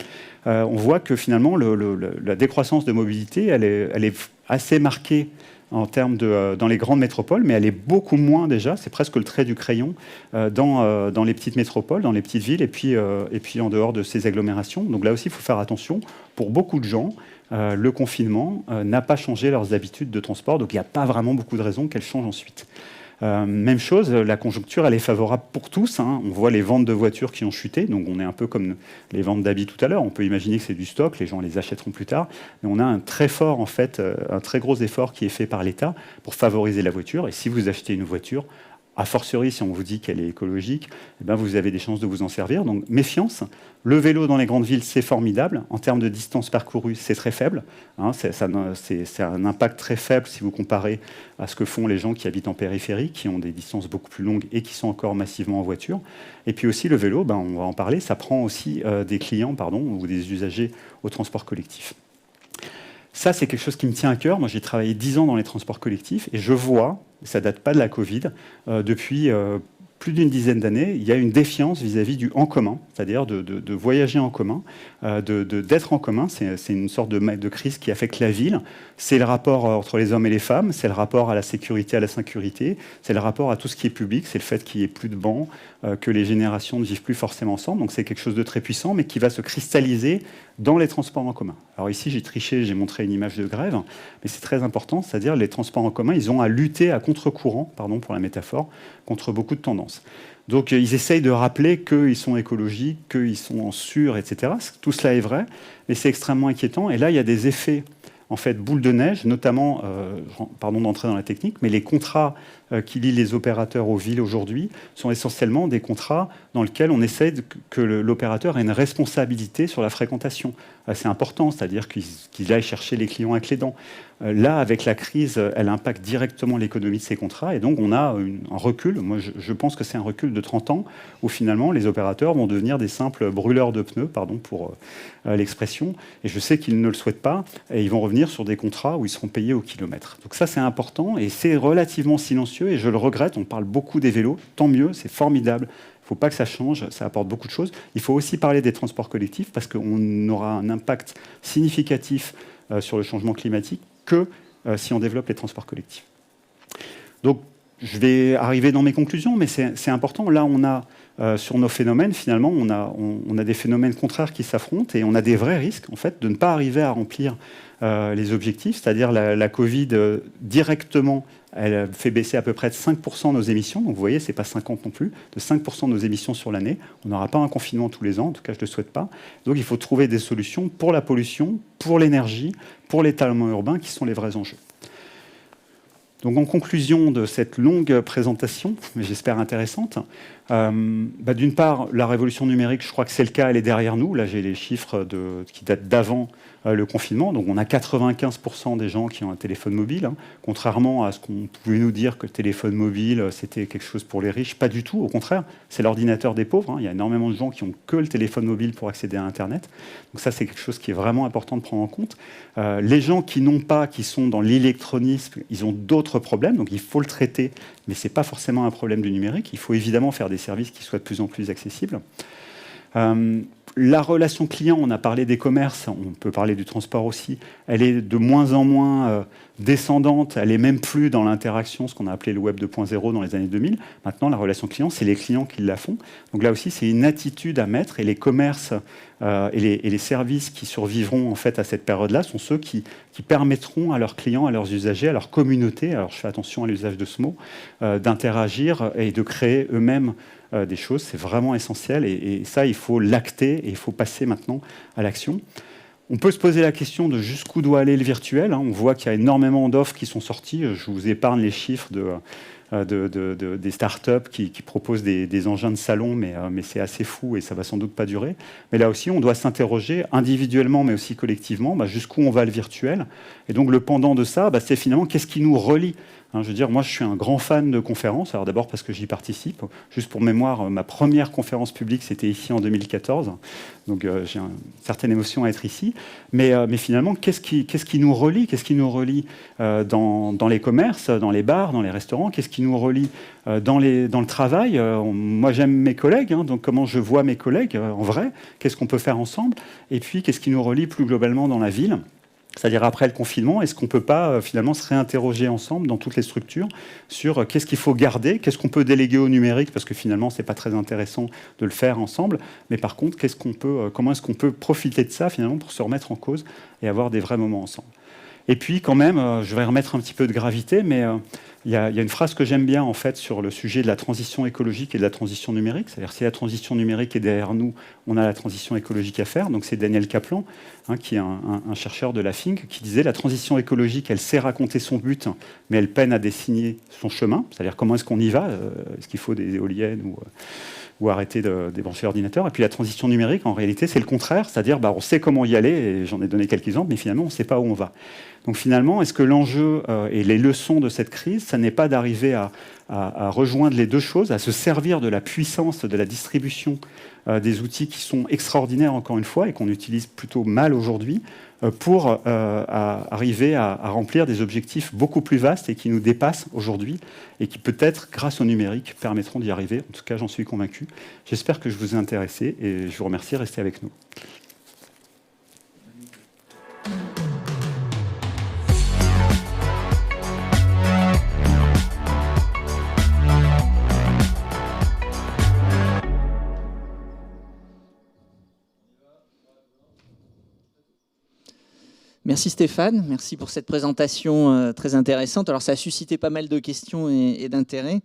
on voit que finalement la décroissance de mobilité, elle est assez marquée en termes dans les grandes métropoles, mais elle est beaucoup moins déjà, c'est presque le trait du crayon, dans les petites métropoles, dans les petites villes, et puis en dehors de ces agglomérations. Donc là aussi, il faut faire attention. Pour beaucoup de gens, le confinement n'a pas changé leurs habitudes de transport, donc il n'y a pas vraiment beaucoup de raisons qu'elles changent ensuite. Même chose, la conjoncture, elle est favorable pour tous. Hein. On voit les ventes de voitures qui ont chuté, donc on est un peu comme les ventes d'habits tout à l'heure. On peut imaginer que c'est du stock, les gens les achèteront plus tard. Mais on a un très fort, en fait, un très gros effort qui est fait par l'État pour favoriser la voiture. Et si vous achetez une voiture, a fortiori, si on vous dit qu'elle est écologique, eh ben vous avez des chances de vous en servir. Donc, méfiance. Le vélo dans les grandes villes, c'est formidable. En termes de distance parcourue, c'est très faible. Hein, c'est un impact très faible si vous comparez à ce que font les gens qui habitent en périphérie, qui ont des distances beaucoup plus longues et qui sont encore massivement en voiture. Et puis aussi, le vélo, ben, on va en parler, ça prend aussi des clients ou des usagers au transport collectif. Ça, c'est quelque chose qui me tient à cœur. Moi, j'ai travaillé 10 ans dans les transports collectifs et je vois, ça ne date pas de la Covid, depuis plus d'une dizaine d'années, il y a une défiance vis-à-vis du en commun, c'est-à-dire de voyager en commun, d'être en commun. C'est une sorte de crise qui affecte la ville. C'est le rapport entre les hommes et les femmes, c'est le rapport à la sécurité, à la sécurité, c'est le rapport à tout ce qui est public, c'est le fait qu'il n'y ait plus de bancs, que les générations ne vivent plus forcément ensemble. Donc c'est quelque chose de très puissant, mais qui va se cristalliser dans les transports en commun. Alors ici, j'ai triché, j'ai montré une image de grève, mais c'est très important, c'est-à-dire les transports en commun, ils ont à lutter à contre-courant, pardon pour la métaphore, contre beaucoup de tendances. Donc ils essayent de rappeler qu'ils sont écologiques, qu'ils sont sûrs, etc. Tout cela est vrai, mais c'est extrêmement inquiétant. Et là, il y a des effets, en fait, boule de neige, notamment, pardon d'entrer dans la technique, mais les contrats qui lient les opérateurs aux villes aujourd'hui sont essentiellement des contrats dans lesquels on essaie que l'opérateur ait une responsabilité sur la fréquentation. C'est important, c'est-à-dire qu'il aille chercher les clients avec les dents. Là, avec la crise, elle impacte directement l'économie de ces contrats et donc on a un recul. Moi, je pense que c'est un recul de 30 ans où finalement les opérateurs vont devenir des simples brûleurs de pneus, pardon pour l'expression, et je sais qu'ils ne le souhaitent pas et ils vont revenir sur des contrats où ils seront payés au kilomètre. Donc ça, c'est important et c'est relativement silencieux et je le regrette. On parle beaucoup des vélos, tant mieux, c'est formidable. Il ne faut pas que ça change, ça apporte beaucoup de choses. Il faut aussi parler des transports collectifs parce qu'on aura un impact significatif sur le changement climatique que si on développe les transports collectifs. Donc, je vais arriver dans mes conclusions, mais c'est important. Là, on a, sur nos phénomènes, finalement, on a des phénomènes contraires qui s'affrontent et on a des vrais risques, en fait, de ne pas arriver à remplir les objectifs, c'est-à-dire la Covid directement, elle fait baisser à peu près de 5% nos émissions. Donc vous voyez, ce n'est pas 50 non plus, de 5% de nos émissions sur l'année. On n'aura pas un confinement tous les ans, en tout cas je ne le souhaite pas. Donc il faut trouver des solutions pour la pollution, pour l'énergie, pour l'étalement urbain, qui sont les vrais enjeux. Donc en conclusion de cette longue présentation, mais j'espère intéressante, d'une part, la révolution numérique, je crois que c'est le cas, elle est derrière nous. Là, j'ai les chiffres qui datent d'avant le confinement. Donc on a 95% des gens qui ont un téléphone mobile, hein, contrairement à ce qu'on pouvait nous dire que le téléphone mobile, c'était quelque chose pour les riches. Pas du tout, au contraire, c'est l'ordinateur des pauvres. Hein. Il y a énormément de gens qui n'ont que le téléphone mobile pour accéder à Internet. Donc ça, c'est quelque chose qui est vraiment important de prendre en compte. Les gens qui n'ont pas, qui sont dans l'électronisme, ils ont d'autres problèmes, donc il faut le traiter, mais ce n'est pas forcément un problème du numérique. Il faut évidemment faire des services qui soient de plus en plus accessibles. La relation client, on a parlé des commerces, on peut parler du transport aussi, elle est de moins en moins descendante, elle est même plus dans l'interaction, ce qu'on a appelé le web 2.0 dans les années 2000. Maintenant, la relation client, c'est les clients qui la font. Donc là aussi, c'est une attitude à mettre, et les commerces et les services qui survivront en fait à cette période-là sont ceux qui permettront à leurs clients, à leurs usagers, à leur communauté, alors je fais attention à l'usage de ce mot, d'interagir et de créer eux-mêmes des choses. C'est vraiment essentiel et ça, il faut l'acter et il faut passer maintenant à l'action. On peut se poser la question de jusqu'où doit aller le virtuel. On voit qu'il y a énormément d'offres qui sont sorties. Je vous épargne les chiffres des startups qui proposent des engins de salon, mais c'est assez fou et ça va sans doute pas durer. Mais là aussi, on doit s'interroger individuellement, mais aussi collectivement, jusqu'où on va le virtuel. Et donc le pendant de ça, c'est finalement qu'est-ce qui nous relie. Je veux dire, moi, je suis un grand fan de conférences. Alors d'abord parce que j'y participe. Juste pour mémoire, ma première conférence publique, c'était ici en 2014. Donc j'ai une certaine émotion à être ici. Mais finalement, qu'est-ce qui nous relie? Qu'est-ce qui nous relie dans les commerces, dans les bars, dans les restaurants? Qu'est-ce qui nous relie dans le travail? Moi, j'aime mes collègues. Donc comment je vois mes collègues en vrai? Qu'est-ce qu'on peut faire ensemble? Et puis, qu'est-ce qui nous relie plus globalement dans la ville? C'est-à-dire après le confinement, est-ce qu'on ne peut pas finalement se réinterroger ensemble dans toutes les structures sur qu'est-ce qu'il faut garder, qu'est-ce qu'on peut déléguer au numérique, parce que finalement, ce n'est pas très intéressant de le faire ensemble, mais par contre, comment est-ce qu'on peut profiter de ça finalement pour se remettre en cause et avoir des vrais moments ensemble. Et puis quand même, je vais remettre un petit peu de gravité, mais Il y a une phrase que j'aime bien en fait sur le sujet de la transition écologique et de la transition numérique. C'est-à-dire si la transition numérique est derrière nous, on a la transition écologique à faire. Donc c'est Daniel Kaplan, qui est un chercheur de la FINC, qui disait la transition écologique, elle sait raconter son but, mais elle peine à dessiner son chemin. C'est-à-dire comment est-ce qu'on y va, est-ce qu'il faut des éoliennes ou arrêter de débrancher l'ordinateur. Et puis la transition numérique, en réalité, c'est le contraire. C'est-à-dire on sait comment y aller, et j'en ai donné quelques exemples, mais finalement, on ne sait pas où on va. Donc finalement, est-ce que l'enjeu et les leçons de cette crise, ça n'est pas d'arriver à rejoindre les deux choses, à se servir de la puissance de la distribution des outils qui sont extraordinaires, encore une fois, et qu'on utilise plutôt mal aujourd'hui, pour arriver à remplir des objectifs beaucoup plus vastes et qui nous dépassent aujourd'hui, et qui peut-être, grâce au numérique, permettront d'y arriver. En tout cas, j'en suis convaincu. J'espère que je vous ai intéressé, et je vous remercie. Restez avec nous. Merci Stéphane, merci pour cette présentation très intéressante. Alors ça a suscité pas mal de questions et d'intérêt.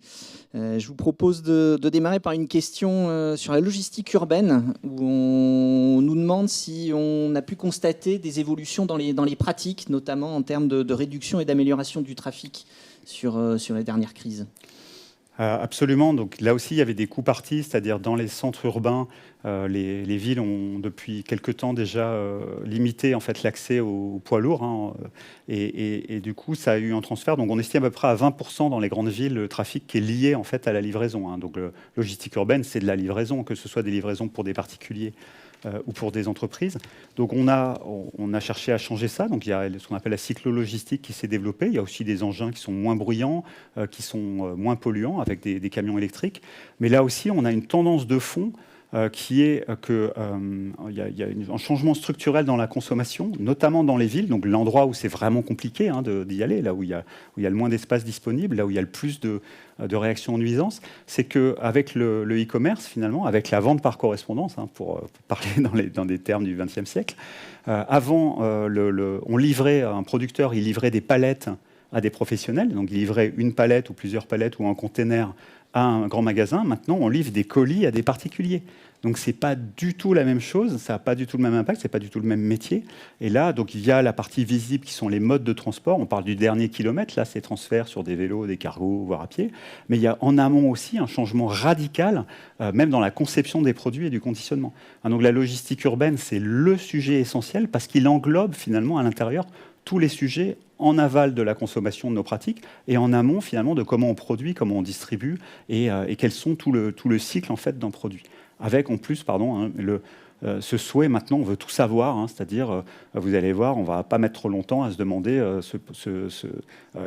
Je vous propose de démarrer par une question sur la logistique urbaine, où on nous demande si on a pu constater des évolutions dans les pratiques, notamment en termes de réduction et d'amélioration du trafic sur les dernières crises. Absolument. Donc là aussi, il y avait des coups partis, c'est-à-dire dans les centres urbains, les villes ont depuis quelque temps déjà limité en fait l'accès aux poids lourds, et du coup, ça a eu un transfert. Donc on estime à peu près à 20% dans les grandes villes le trafic qui est lié en fait à la livraison. Donc logistique urbaine, c'est de la livraison, que ce soit des livraisons pour des particuliers ou pour des entreprises. Donc on a cherché à changer ça. Donc il y a ce qu'on appelle la cyclo-logistique qui s'est développée. Il y a aussi des engins qui sont moins bruyants, qui sont moins polluants, avec des camions électriques. Mais là aussi, on a une tendance de fond qui est qu'il y a un changement structurel dans la consommation, notamment dans les villes, donc l'endroit où c'est vraiment compliqué d'y aller, là où il y a le moins d'espace disponible, là où il y a le plus de réactions en nuisance. C'est qu'avec le e-commerce, finalement, avec la vente par correspondance, pour parler dans des termes du XXe siècle, avant, on livrait, un producteur, il livrait des palettes à des professionnels, donc il livrait une palette ou plusieurs palettes ou un container à un grand magasin. Maintenant, on livre des colis à des particuliers. Donc, ce n'est pas du tout la même chose, ça n'a pas du tout le même impact, ce n'est pas du tout le même métier. Et là, donc, il y a la partie visible qui sont les modes de transport. On parle du dernier kilomètre, là, c'est transfert sur des vélos, des cargos, voire à pied. Mais il y a en amont aussi un changement radical, même dans la conception des produits et du conditionnement. Donc, la logistique urbaine, c'est le sujet essentiel parce qu'il englobe finalement à l'intérieur tous les sujets en aval de la consommation de nos pratiques et en amont finalement de comment on produit, comment on distribue et quels sont tout le cycle en fait d'un produit. Avec en plus, ce souhait maintenant, on veut tout savoir, c'est-à-dire vous allez voir, on va pas mettre trop longtemps à se demander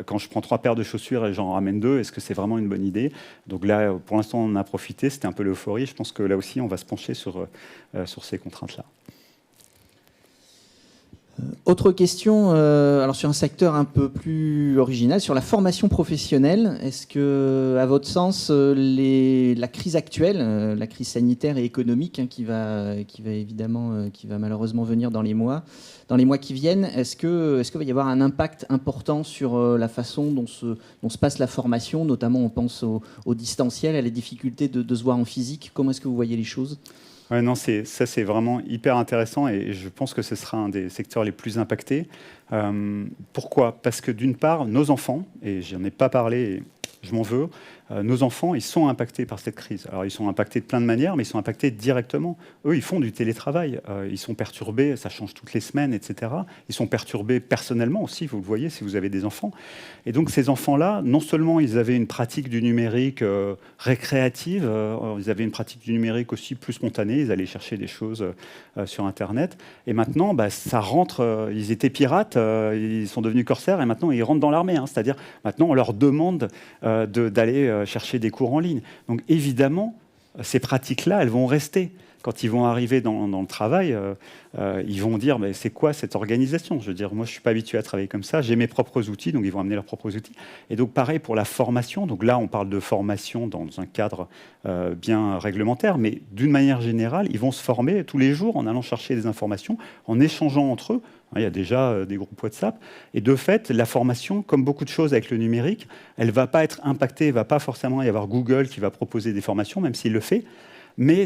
quand je prends 3 paires de chaussures et j'en ramène 2, est-ce que c'est vraiment une bonne idée? Donc là, pour l'instant, on en a profité, c'était un peu l'euphorie. Je pense que là aussi, on va se pencher sur ces contraintes-là. Autre question, alors sur un secteur un peu plus original, sur la formation professionnelle. Est-ce que, à votre sens, la crise actuelle, la crise sanitaire et économique qui va malheureusement venir dans les mois qui viennent, est-ce qu'il va y avoir un impact important sur la façon dont se passe la formation, notamment on pense au distanciel, à la difficulté de se voir en physique? Comment est-ce que vous voyez les choses? Ouais, non, ça c'est vraiment hyper intéressant et je pense que ce sera un des secteurs les plus impactés. Pourquoi? Parce que d'une part, nos enfants, et je n'en ai pas parlé, et je m'en veux, nos enfants, ils sont impactés par cette crise. Alors, ils sont impactés de plein de manières, mais ils sont impactés directement. Eux, ils font du télétravail. Ils sont perturbés, ça change toutes les semaines, etc. Ils sont perturbés personnellement aussi, vous le voyez, si vous avez des enfants. Et donc, ces enfants-là, non seulement ils avaient une pratique du numérique récréative, ils avaient une pratique du numérique aussi plus spontanée. Ils allaient chercher des choses sur Internet. Et maintenant, ça rentre. Ils étaient pirates, ils sont devenus corsaires, et maintenant, ils rentrent dans l'armée. C'est-à-dire, maintenant, on leur demande d'aller chercher des cours en ligne. Donc évidemment, ces pratiques-là, elles vont rester. quand ils vont arriver dans le travail, ils vont dire mais c'est quoi cette organisation? Je veux dire, moi je ne suis pas habitué à travailler comme ça, j'ai mes propres outils, donc ils vont amener leurs propres outils. Et donc pareil pour la formation, donc là on parle de formation dans un cadre bien réglementaire, mais d'une manière générale, ils vont se former tous les jours en allant chercher des informations, en échangeant entre eux. Il y a déjà des groupes WhatsApp. Et de fait, la formation, comme beaucoup de choses avec le numérique, elle ne va pas être impactée, il ne va pas forcément y avoir Google qui va proposer des formations, même s'il le fait. Mais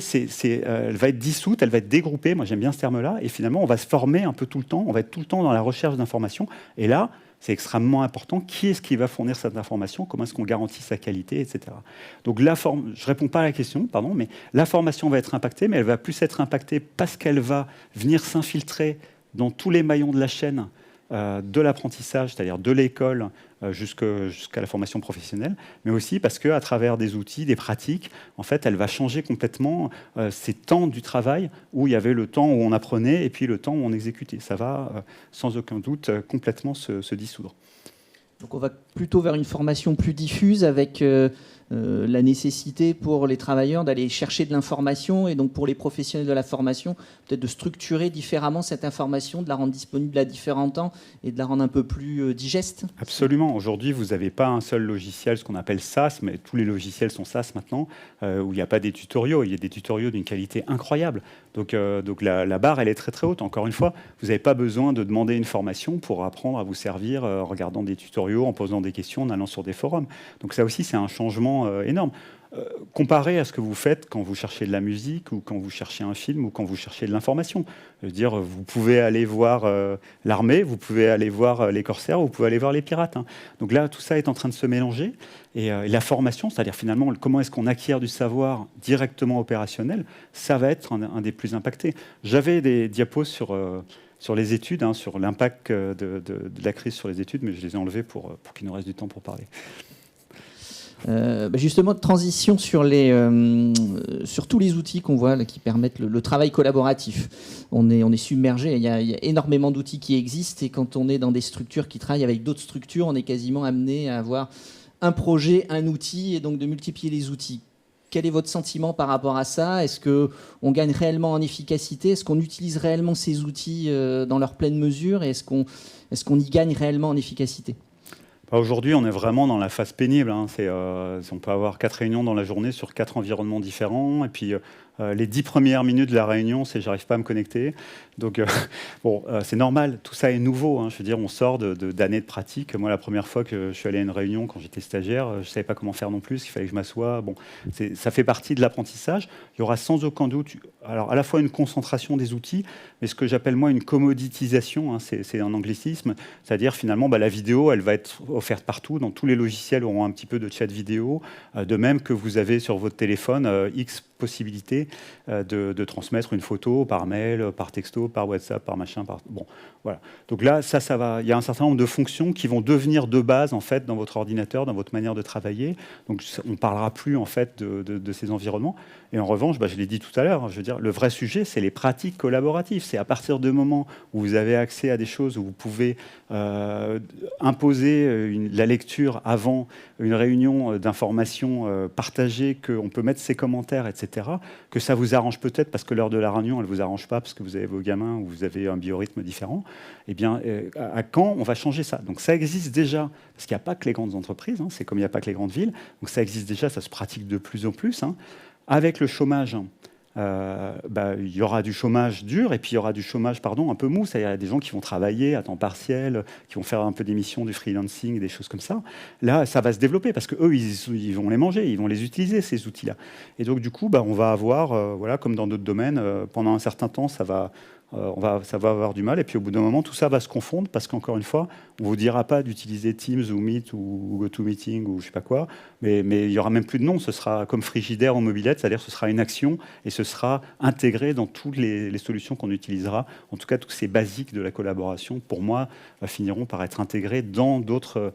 elle va être dissoute, elle va être dégroupée, moi j'aime bien ce terme-là, et finalement on va se former un peu tout le temps, on va être tout le temps dans la recherche d'informations, et là c'est extrêmement important, qui est-ce qui va fournir cette information, comment est-ce qu'on garantit sa qualité, etc. Donc je ne réponds pas à la question, pardon, mais la formation va être impactée, mais elle va plus être impactée parce qu'elle va venir s'infiltrer dans tous les maillons de la chaîne de l'apprentissage, c'est-à-dire de l'école jusqu'à la formation professionnelle, mais aussi parce qu'à travers des outils, des pratiques, en fait, elle va changer complètement ces temps du travail où il y avait le temps où on apprenait et puis le temps où on exécutait. Ça va, sans aucun doute, complètement se dissoudre. Donc on va plutôt vers une formation plus diffuse avec la nécessité pour les travailleurs d'aller chercher de l'information et donc pour les professionnels de la formation, peut-être de structurer différemment cette information, de la rendre disponible à différents temps et de la rendre un peu plus digeste. Absolument. Aujourd'hui, vous n'avez pas un seul logiciel, ce qu'on appelle SaaS, mais tous les logiciels sont SaaS maintenant, où il n'y a pas des tutoriaux. Il y a des tutoriaux d'une qualité incroyable. Donc la barre, elle est très très haute. Encore une fois, vous n'avez pas besoin de demander une formation pour apprendre à vous servir en regardant des tutoriaux, en posant des questions, en allant sur des forums. Donc ça aussi, c'est un changement énorme. Comparé à ce que vous faites quand vous cherchez de la musique ou quand vous cherchez un film ou quand vous cherchez de l'information. Je veux dire, vous pouvez aller voir l'armée, vous pouvez aller voir les corsaires, vous pouvez aller voir les pirates. Donc là, tout ça est en train de se mélanger. Et la formation, c'est-à-dire finalement, comment est-ce qu'on acquiert du savoir directement opérationnel, ça va être un des plus impactés. J'avais des diapos sur les études, sur l'impact de la crise sur les études, mais je les ai enlevés pour qu'il nous reste du temps pour parler. Justement, de transition sur tous les outils qu'on voit là, qui permettent le travail collaboratif. On est submergé, il y a énormément d'outils qui existent et quand on est dans des structures qui travaillent avec d'autres structures, on est quasiment amené à avoir un projet, un outil et donc de multiplier les outils. Quel est votre sentiment par rapport à ça? Est-ce qu'on gagne réellement en efficacité? Est-ce qu'on utilise réellement ces outils dans leur pleine mesure? Et est-ce qu'on y gagne réellement en efficacité? Aujourd'hui, on est vraiment dans la phase pénible. On peut avoir 4 réunions dans la journée sur 4 environnements différents. Et puis, les 10 premières minutes de la réunion, c'est j'arrive pas à me connecter. Donc, c'est normal. Tout ça est nouveau. Je veux dire, on sort d'années de pratique. Moi, la première fois que je suis allé à une réunion quand j'étais stagiaire, je ne savais pas comment faire non plus. Il fallait que je m'assoie. Ça fait partie de l'apprentissage. Il y aura sans aucun doute, alors à la fois une concentration des outils, mais ce que j'appelle moi une commoditisation. C'est un anglicisme. C'est-à-dire, finalement, la vidéo, elle va être offerte partout. Dans tous les logiciels auront un petit peu de chat vidéo. De même que vous avez sur votre téléphone X possibilité de transmettre une photo par mail, par texto, par WhatsApp, par machin. Voilà. Donc là, ça va. Il y a un certain nombre de fonctions qui vont devenir de base en fait dans votre ordinateur, dans votre manière de travailler. Donc on ne parlera plus en fait de ces environnements. Et en revanche, je l'ai dit tout à l'heure, je veux dire, le vrai sujet, c'est les pratiques collaboratives. C'est à partir du moment où vous avez accès à des choses où vous pouvez imposer la lecture avant une réunion d'information partagée, qu'on peut mettre ses commentaires, etc., que ça vous arrange peut-être parce que l'heure de la réunion, elle ne vous arrange pas parce que vous avez vos gamins ou vous avez un biorhythme différent, eh bien, à quand on va changer ça? Donc ça existe déjà, parce qu'il n'y a pas que les grandes entreprises, c'est comme il n'y a pas que les grandes villes, donc ça existe déjà, ça se pratique de plus en plus. Avec le chômage, il y aura du chômage dur et puis il y aura du chômage un peu mou. C'est-à-dire il y a des gens qui vont travailler à temps partiel, qui vont faire un peu d'émissions, du freelancing, des choses comme ça. Là, ça va se développer parce qu'eux, ils vont les manger, ils vont les utiliser, ces outils-là. Et donc, du coup, on va avoir, comme dans d'autres domaines, pendant un certain temps, ça va avoir du mal. Et puis, au bout d'un moment, tout ça va se confondre parce qu'encore une fois, on ne vous dira pas d'utiliser Teams ou Meet ou GoToMeeting ou je ne sais pas quoi, mais il n'y aura même plus de nom. Ce sera comme Frigidaire ou Mobilette, c'est-à-dire que ce sera une action et ce sera intégré dans toutes les solutions qu'on utilisera. En tout cas, tous ces basiques de la collaboration, pour moi, finiront par être intégrés dans d'autres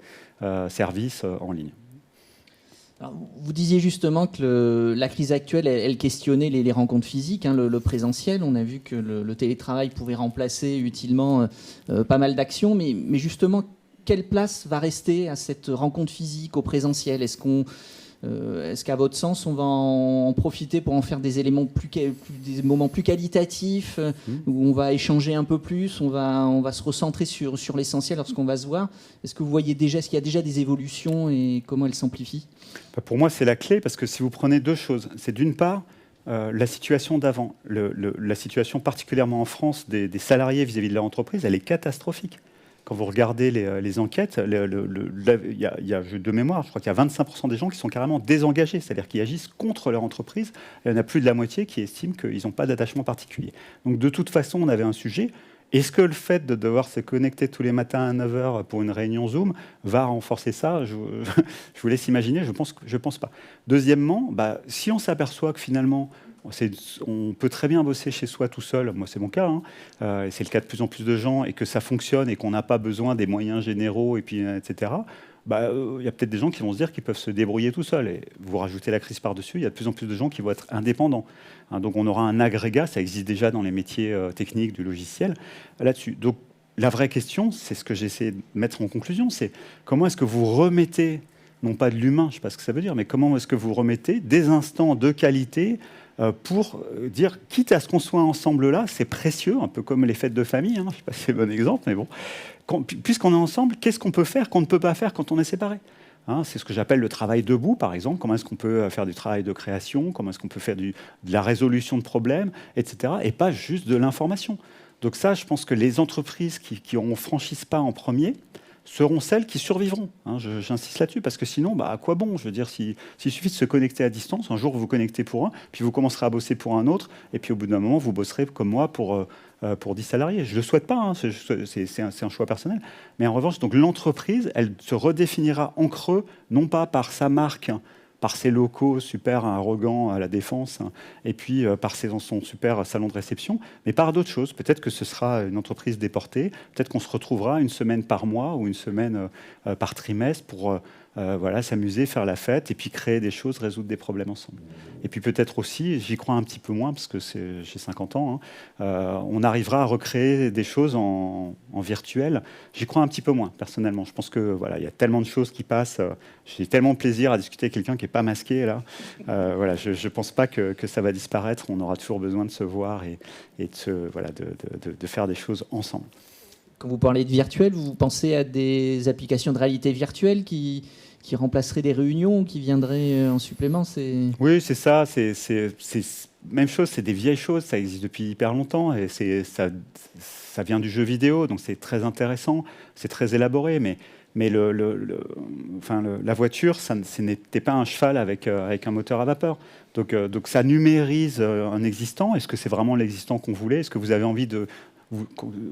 services en ligne. Alors, vous disiez justement que la crise actuelle, elle questionnait les rencontres physiques, le présentiel. On a vu que le télétravail pouvait remplacer utilement pas mal d'actions. Mais justement, quelle place va rester à cette rencontre physique, au présentiel? Est-ce Est-ce qu'à votre sens, on va en profiter pour en faire des éléments des moments plus qualitatifs, où on va échanger un peu plus, on va se recentrer sur l'essentiel lorsqu'on va se voir? Est-ce que vous voyez déjà, est-ce qu'il y a déjà des évolutions et comment elles s'amplifient? Pour moi, c'est la clé, parce que si vous prenez deux choses, c'est d'une part la situation d'avant, la situation particulièrement en France des salariés vis-à-vis de leur entreprise, elle est catastrophique. Quand vous regardez les enquêtes, il y a de mémoire, je crois qu'il y a 25% des gens qui sont carrément désengagés, c'est-à-dire qui agissent contre leur entreprise. Il y en a plus de la moitié qui estiment qu'ils n'ont pas d'attachement particulier. Donc de toute façon, on avait un sujet. Est-ce que le fait de devoir se connecter tous les matins à 9h pour une réunion Zoom va renforcer ça? Je vous laisse imaginer, je pense pas. Deuxièmement, si on s'aperçoit que finalement, on peut très bien bosser chez soi tout seul, moi c'est mon cas, et c'est le cas de plus en plus de gens, et que ça fonctionne et qu'on n'a pas besoin des moyens généraux, et puis, etc., y a peut-être des gens qui vont se dire qu'ils peuvent se débrouiller tout seuls. Et vous rajoutez la crise par-dessus, il y a de plus en plus de gens qui vont être indépendants. Donc on aura un agrégat, ça existe déjà dans les métiers techniques du logiciel, là-dessus. Donc la vraie question, c'est ce que j'ai essayé de mettre en conclusion, c'est comment est-ce que vous remettez, non pas de l'humain, je ne sais pas ce que ça veut dire, mais comment est-ce que vous remettez des instants de qualité pour dire, quitte à ce qu'on soit ensemble là, c'est précieux, un peu comme les fêtes de famille, je ne sais pas si c'est un bon exemple, mais bon, puisqu'on est ensemble, qu'est-ce qu'on peut faire qu'on ne peut pas faire quand on est séparés? C'est ce que j'appelle le travail debout, par exemple. Comment est-ce qu'on peut faire du travail de création? Comment est-ce qu'on peut faire de la résolution de problèmes, etc. Et pas juste de l'information. Donc ça, je pense que les entreprises qui auront franchi ce pas en premier seront celles qui survivront. J'insiste là-dessus, parce que sinon, à quoi bon? Je veux dire, s'il suffit de se connecter à distance, un jour vous vous connectez pour un, puis vous commencerez à bosser pour un autre, et puis au bout d'un moment, vous bosserez comme moi pour 10 salariés. Je ne le souhaite pas, c'est un choix personnel. Mais en revanche, donc, l'entreprise, elle se redéfinira en creux, non pas par sa marque, par ses locaux super arrogants à la Défense, et puis par son super salon de réception, mais par d'autres choses. Peut-être que ce sera une entreprise déportée, peut-être qu'on se retrouvera une semaine par mois ou une semaine par trimestre pour s'amuser, faire la fête, et puis créer des choses, résoudre des problèmes ensemble. Et puis peut-être aussi, j'y crois un petit peu moins, parce que j'ai 50 ans, on arrivera à recréer des choses en virtuel. J'y crois un petit peu moins, personnellement. Je pense que il y a tellement de choses qui passent. J'ai tellement de plaisir à discuter avec quelqu'un qui n'est pas masqué, là. Je ne pense pas que ça va disparaître. On aura toujours besoin de se voir et de faire des choses ensemble. Quand vous parlez de virtuel, vous pensez à des applications de réalité virtuelle qui remplaceraient des réunions, qui viendraient en supplément? Oui, c'est ça. C'est même chose, c'est des vieilles choses. Ça existe depuis hyper longtemps et ça vient du jeu vidéo, donc c'est très intéressant, c'est très élaboré, mais la voiture, ce n'était pas un cheval avec un moteur à vapeur. Donc ça numérise un existant. Est-ce que c'est vraiment l'existant qu'on voulait? Est-ce que vous avez envie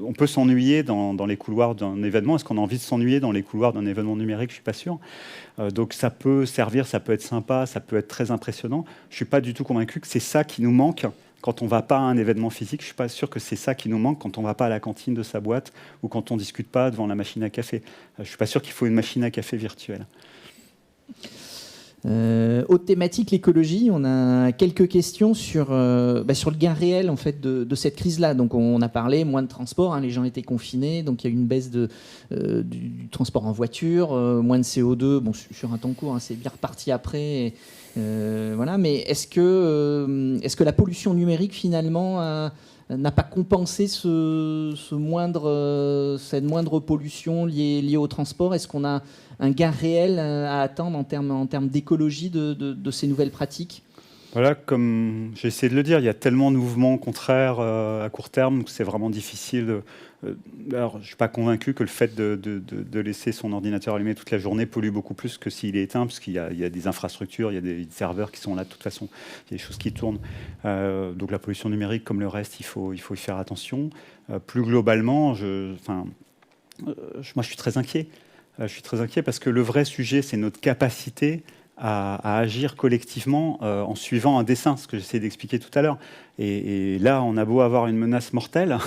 on peut s'ennuyer dans les couloirs d'un événement. Est-ce qu'on a envie de s'ennuyer dans les couloirs d'un événement numérique? Je ne suis pas sûr. Donc ça peut servir, ça peut être sympa, ça peut être très impressionnant. Je ne suis pas du tout convaincu que c'est ça qui nous manque quand on ne va pas à un événement physique. Je ne suis pas sûr que c'est ça qui nous manque quand on ne va pas à la cantine de sa boîte ou quand on ne discute pas devant la machine à café. Je ne suis pas sûr qu'il faut une machine à café virtuelle. Autre thématique, l'écologie. On a quelques questions sur le gain réel en fait de cette crise-là. Donc on a parlé moins de transport, les gens étaient confinés, donc il y a eu une baisse du transport en voiture, moins de CO2. Bon, sur un temps court, c'est bien reparti après. Mais est-ce que la pollution numérique finalement n'a pas compensé cette moindre pollution liée au transport? Est-ce qu'on a un gain réel à attendre en termes d'écologie de ces nouvelles pratiques? Voilà, comme j'ai essayé de le dire, il y a tellement de mouvements contraires à court terme que c'est vraiment difficile. Alors, je ne suis pas convaincu que le fait de laisser son ordinateur allumé toute la journée pollue beaucoup plus que s'il est éteint, parce qu'il y a des infrastructures, il y a des serveurs qui sont là de toute façon, il y a des choses qui tournent. Donc la pollution numérique, comme le reste, il faut y faire attention. Plus globalement, moi je suis très inquiet. Je suis très inquiet parce que le vrai sujet, c'est notre capacité à agir collectivement en suivant un dessin, ce que j'essaie d'expliquer tout à l'heure. Et là, on a beau avoir une menace mortelle,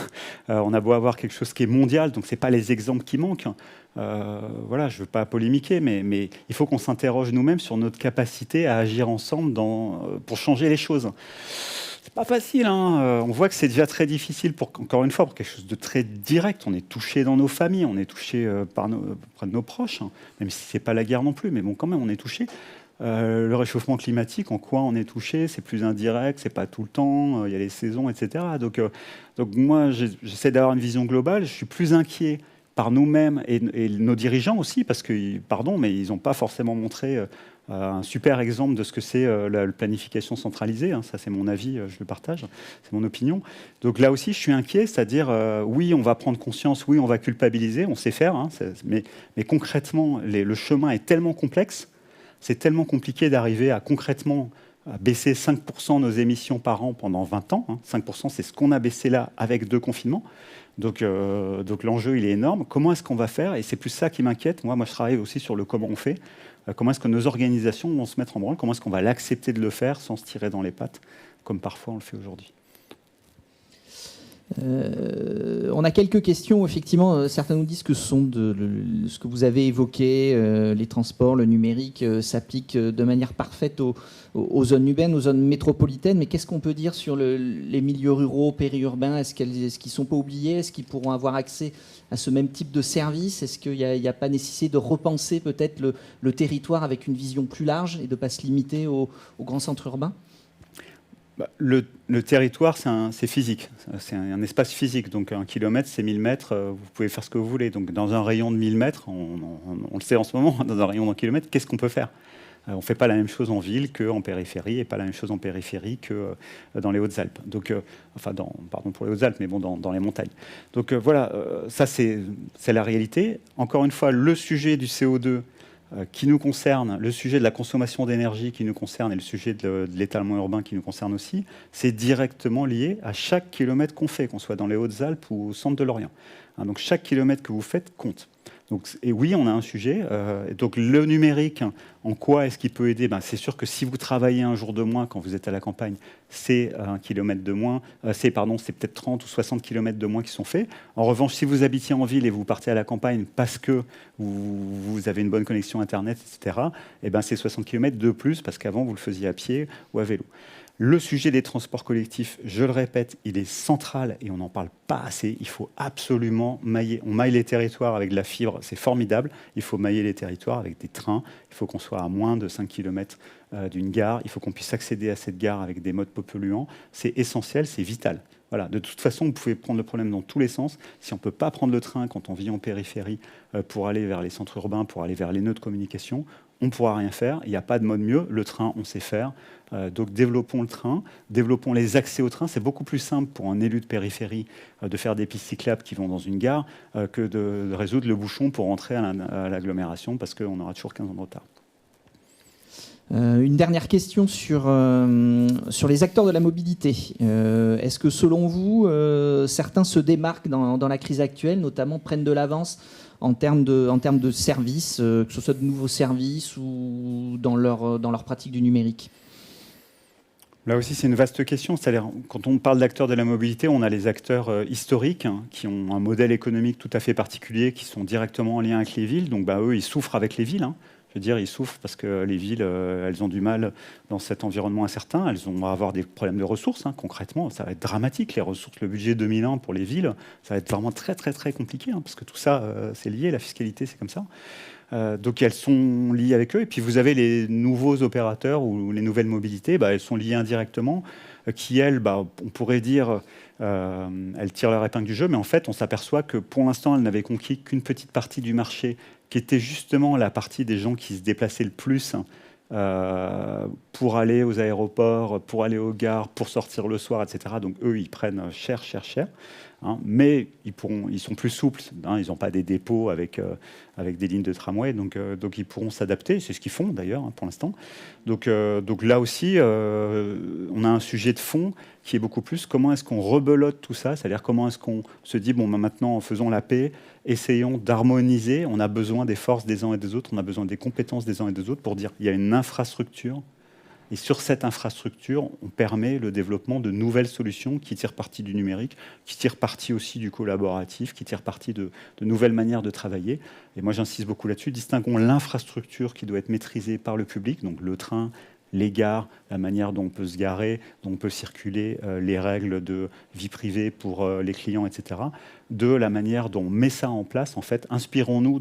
on a beau avoir quelque chose qui est mondial, donc ce n'est pas les exemples qui manquent. Je ne veux pas polémiquer, mais il faut qu'on s'interroge nous-mêmes sur notre capacité à agir ensemble pour changer les choses. C'est pas facile, on voit que c'est déjà très difficile, encore une fois, pour quelque chose de très direct. On est touché dans nos familles, on est touché près de nos proches, même si c'est pas la guerre non plus, mais bon, quand même, on est touché. le réchauffement climatique, en quoi on est touché, c'est plus indirect, c'est pas tout le temps, il y a les saisons, etc. Donc moi, j'essaie d'avoir une vision globale. Je suis plus inquiet par nous-mêmes et nos dirigeants aussi, parce que, pardon, mais ils n'ont pas forcément montré un super exemple de ce que c'est la planification centralisée. Ça, c'est mon avis, je le partage, c'est mon opinion. Donc là aussi, je suis inquiet, c'est-à-dire, oui, on va prendre conscience, oui, on va culpabiliser, on sait faire, mais concrètement, le chemin est tellement complexe, c'est tellement compliqué d'arriver à concrètement à baisser 5% nos émissions par an pendant 20 ans. 5%, c'est ce qu'on a baissé là avec 2 confinements. Donc l'enjeu, il est énorme. Comment est-ce qu'on va faire? Et c'est plus ça qui m'inquiète. Moi, je travaille aussi sur le comment on fait. Comment est-ce que nos organisations vont se mettre en branle? Comment est-ce qu'on va l'accepter de le faire sans se tirer dans les pattes, comme parfois on le fait aujourd'hui? On a quelques questions, effectivement. Certains nous disent que ce que vous avez évoqué, les transports, le numérique, s'applique de manière parfaite aux zones urbaines, aux zones métropolitaines. Mais qu'est-ce qu'on peut dire sur les milieux ruraux, périurbains? Est-ce qu'ils ne sont pas oubliés? Est-ce qu'ils pourront avoir accès à ce même type de service? Est-ce qu'il n'y a pas nécessité de repenser peut-être le territoire avec une vision plus large et de ne pas se limiter aux grands centres urbains? Le territoire, c'est physique, c'est un espace physique. Donc 1 kilomètre, c'est 1000 mètres, vous pouvez faire ce que vous voulez. Donc dans un rayon de 1000 mètres, on le sait en ce moment, dans un rayon d'un kilomètre, qu'est-ce qu'on peut faire? On ne fait pas la même chose en ville qu'en périphérie, et pas la même chose en périphérie que dans les Hautes-Alpes. Donc, pardon pour les Hautes-Alpes, mais bon, dans les montagnes. Donc voilà, ça c'est la réalité. Encore une fois, le sujet du CO2 qui nous concerne, le sujet de la consommation d'énergie qui nous concerne et le sujet de l'étalement urbain qui nous concerne aussi, c'est directement lié à chaque kilomètre qu'on fait, qu'on soit dans les Hautes-Alpes ou au centre de l'Orient. Donc chaque kilomètre que vous faites compte. Et oui, on a un sujet. Donc le numérique, en quoi est-ce qu'il peut aider? C'est sûr que si vous travaillez un jour de moins quand vous êtes à la campagne, c'est 1 kilomètre de moins. C'est peut-être 30 ou 60 kilomètres de moins qui sont faits. En revanche, si vous habitiez en ville et vous partez à la campagne parce que vous avez une bonne connexion Internet, etc., c'est 60 kilomètres de plus parce qu'avant, vous le faisiez à pied ou à vélo. Le sujet des transports collectifs, je le répète, il est central et on n'en parle pas assez. Il faut absolument mailler. On maille les territoires avec de la fibre, c'est formidable. Il faut mailler les territoires avec des trains. Il faut qu'on soit à moins de 5 km d'une gare. Il faut qu'on puisse accéder à cette gare avec des modes peu polluants. C'est essentiel, c'est vital. Voilà. De toute façon, vous pouvez prendre le problème dans tous les sens. Si on ne peut pas prendre le train quand on vit en périphérie pour aller vers les centres urbains, pour aller vers les nœuds de communication, on ne pourra rien faire. Il n'y a pas de mode mieux. Le train, on sait faire. Donc développons le train, développons les accès au train. C'est beaucoup plus simple pour un élu de périphérie de faire des pistes cyclables qui vont dans une gare que de résoudre le bouchon pour rentrer à l'agglomération parce qu'on aura toujours 15 ans de retard. Une dernière question sur les acteurs de la mobilité. Est-ce que selon vous, certains se démarquent dans la crise actuelle, notamment prennent de l'avance en termes de services, que ce soit de nouveaux services ou dans leur pratique du numérique? Là aussi, c'est une vaste question. C'est-à-dire, quand on parle d'acteurs de la mobilité, on a les acteurs historiques qui ont un modèle économique tout à fait particulier, qui sont directement en lien avec les villes. Donc, eux, ils souffrent avec les villes. Je veux dire, ils souffrent parce que les villes, elles ont du mal dans cet environnement incertain. Elles vont avoir des problèmes de ressources, concrètement. Ça va être dramatique, les ressources. Le budget 2001 pour les villes, ça va être vraiment très, très, très compliqué, parce que tout ça, c'est lié. La fiscalité, c'est comme ça. Donc elles sont liées avec eux. Et puis vous avez les nouveaux opérateurs ou les nouvelles mobilités, elles sont liées indirectement, qui elles, on pourrait dire, elles tirent leur épingle du jeu, mais en fait on s'aperçoit que pour l'instant elles n'avaient conquis qu'une petite partie du marché, qui était justement la partie des gens qui se déplaçaient le plus pour aller aux aéroports, pour aller aux gares, pour sortir le soir, etc. Donc eux, ils prennent cher. Mais ils sont plus souples. Ils n'ont pas des dépôts avec des lignes de tramway, donc ils pourront s'adapter. C'est ce qu'ils font d'ailleurs pour l'instant. Donc là aussi, on a un sujet de fond qui est beaucoup plus comment est-ce qu'on rebelote tout ça, c'est-à-dire comment est-ce qu'on se dit maintenant faisons la paix, essayons d'harmoniser. On a besoin des forces des uns et des autres, on a besoin des compétences des uns et des autres pour dire il y a une infrastructure. Et sur cette infrastructure, on permet le développement de nouvelles solutions qui tirent parti du numérique, qui tirent parti aussi du collaboratif, qui tirent parti de nouvelles manières de travailler. Et moi, j'insiste beaucoup là-dessus. Distinguons l'infrastructure qui doit être maîtrisée par le public, donc le train, les gares, la manière dont on peut se garer, dont on peut circuler, les règles de vie privée pour les clients, etc. De la manière dont on met ça en place. En fait, inspirons-nous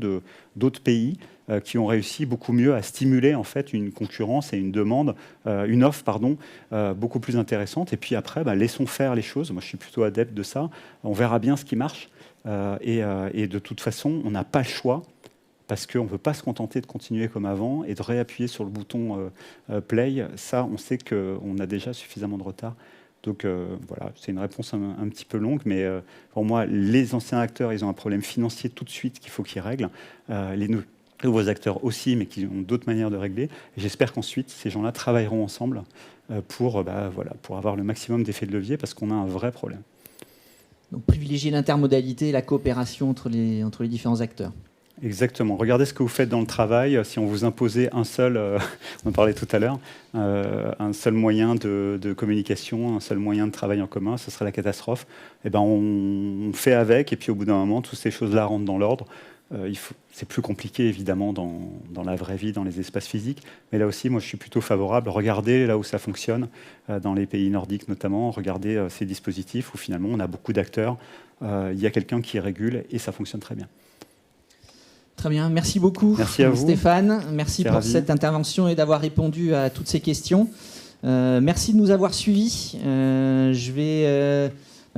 d'autres pays qui ont réussi beaucoup mieux à stimuler en fait une concurrence et une demande, une offre beaucoup plus intéressante. Et puis après, laissons faire les choses. Moi, je suis plutôt adepte de ça. On verra bien ce qui marche. Et de toute façon, on n'a pas le choix parce qu'on ne peut pas se contenter de continuer comme avant et de réappuyer sur le bouton play. Ça, on sait qu'on a déjà suffisamment de retard. Donc voilà, c'est une réponse un petit peu longue, mais pour moi, les anciens acteurs, ils ont un problème financier tout de suite qu'il faut qu'ils règlent. Les nouveaux acteurs aussi, mais qui ont d'autres manières de régler. Et j'espère qu'ensuite, ces gens-là travailleront ensemble pour avoir le maximum d'effets de levier, parce qu'on a un vrai problème. Donc privilégier l'intermodalité et la coopération entre les différents acteurs. Exactement. Regardez ce que vous faites dans le travail. Si on vous imposait un seul, on en parlait tout à l'heure, un seul moyen de communication, un seul moyen de travail en commun, ce serait la catastrophe. Et ben on fait avec, et puis au bout d'un moment, toutes ces choses-là rentrent dans l'ordre. C'est plus compliqué, évidemment, dans la vraie vie, dans les espaces physiques. Mais là aussi, moi, je suis plutôt favorable. Regardez là où ça fonctionne, dans les pays nordiques notamment. Regardez ces dispositifs où finalement, on a beaucoup d'acteurs. Il y a quelqu'un qui régule et ça fonctionne très bien. Très bien, merci beaucoup. Merci à vous, Stéphane. Merci pour cette intervention et d'avoir répondu à toutes ces questions. Merci de nous avoir suivis. Je vais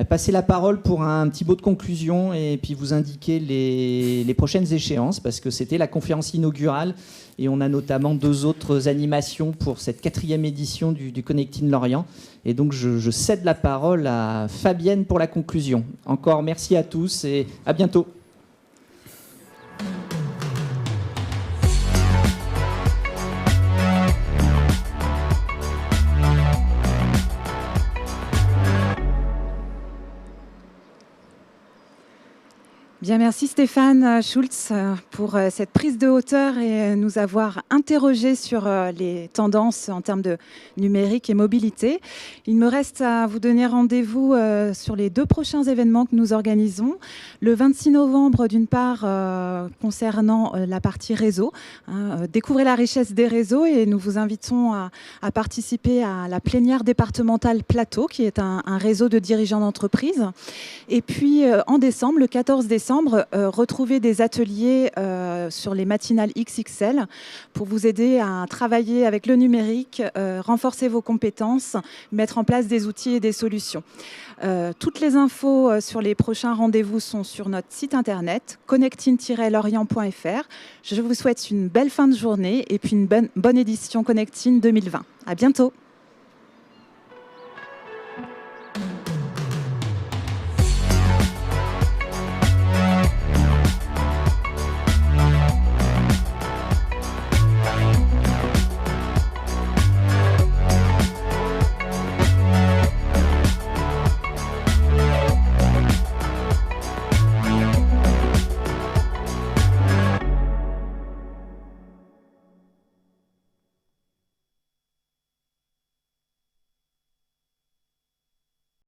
passer la parole pour un petit mot de conclusion et puis vous indiquer les prochaines échéances, parce que c'était la conférence inaugurale et on a notamment 2 autres animations pour cette 4e édition du Connecting Lorient. Et donc je cède la parole à Fabienne pour la conclusion. Encore merci à tous et à bientôt. Bien, merci Stéphane Schulz pour cette prise de hauteur et nous avoir interrogés sur les tendances en termes de numérique et mobilité. Il me reste à vous donner rendez-vous sur les 2 prochains événements que nous organisons. Le 26 novembre, d'une part, concernant la partie réseau. Découvrez la richesse des réseaux et nous vous invitons à participer à la plénière départementale Plateau, qui est un réseau de dirigeants d'entreprise. Et puis, en décembre, le 14 décembre, retrouvez des ateliers sur les matinales XXL pour vous aider à travailler avec le numérique, renforcer vos compétences, mettre en place des outils et des solutions. Toutes les infos sur les prochains rendez-vous sont sur notre site internet connecting-lorient.fr. Je vous souhaite une belle fin de journée et puis une bonne édition Connecting 2020. À bientôt.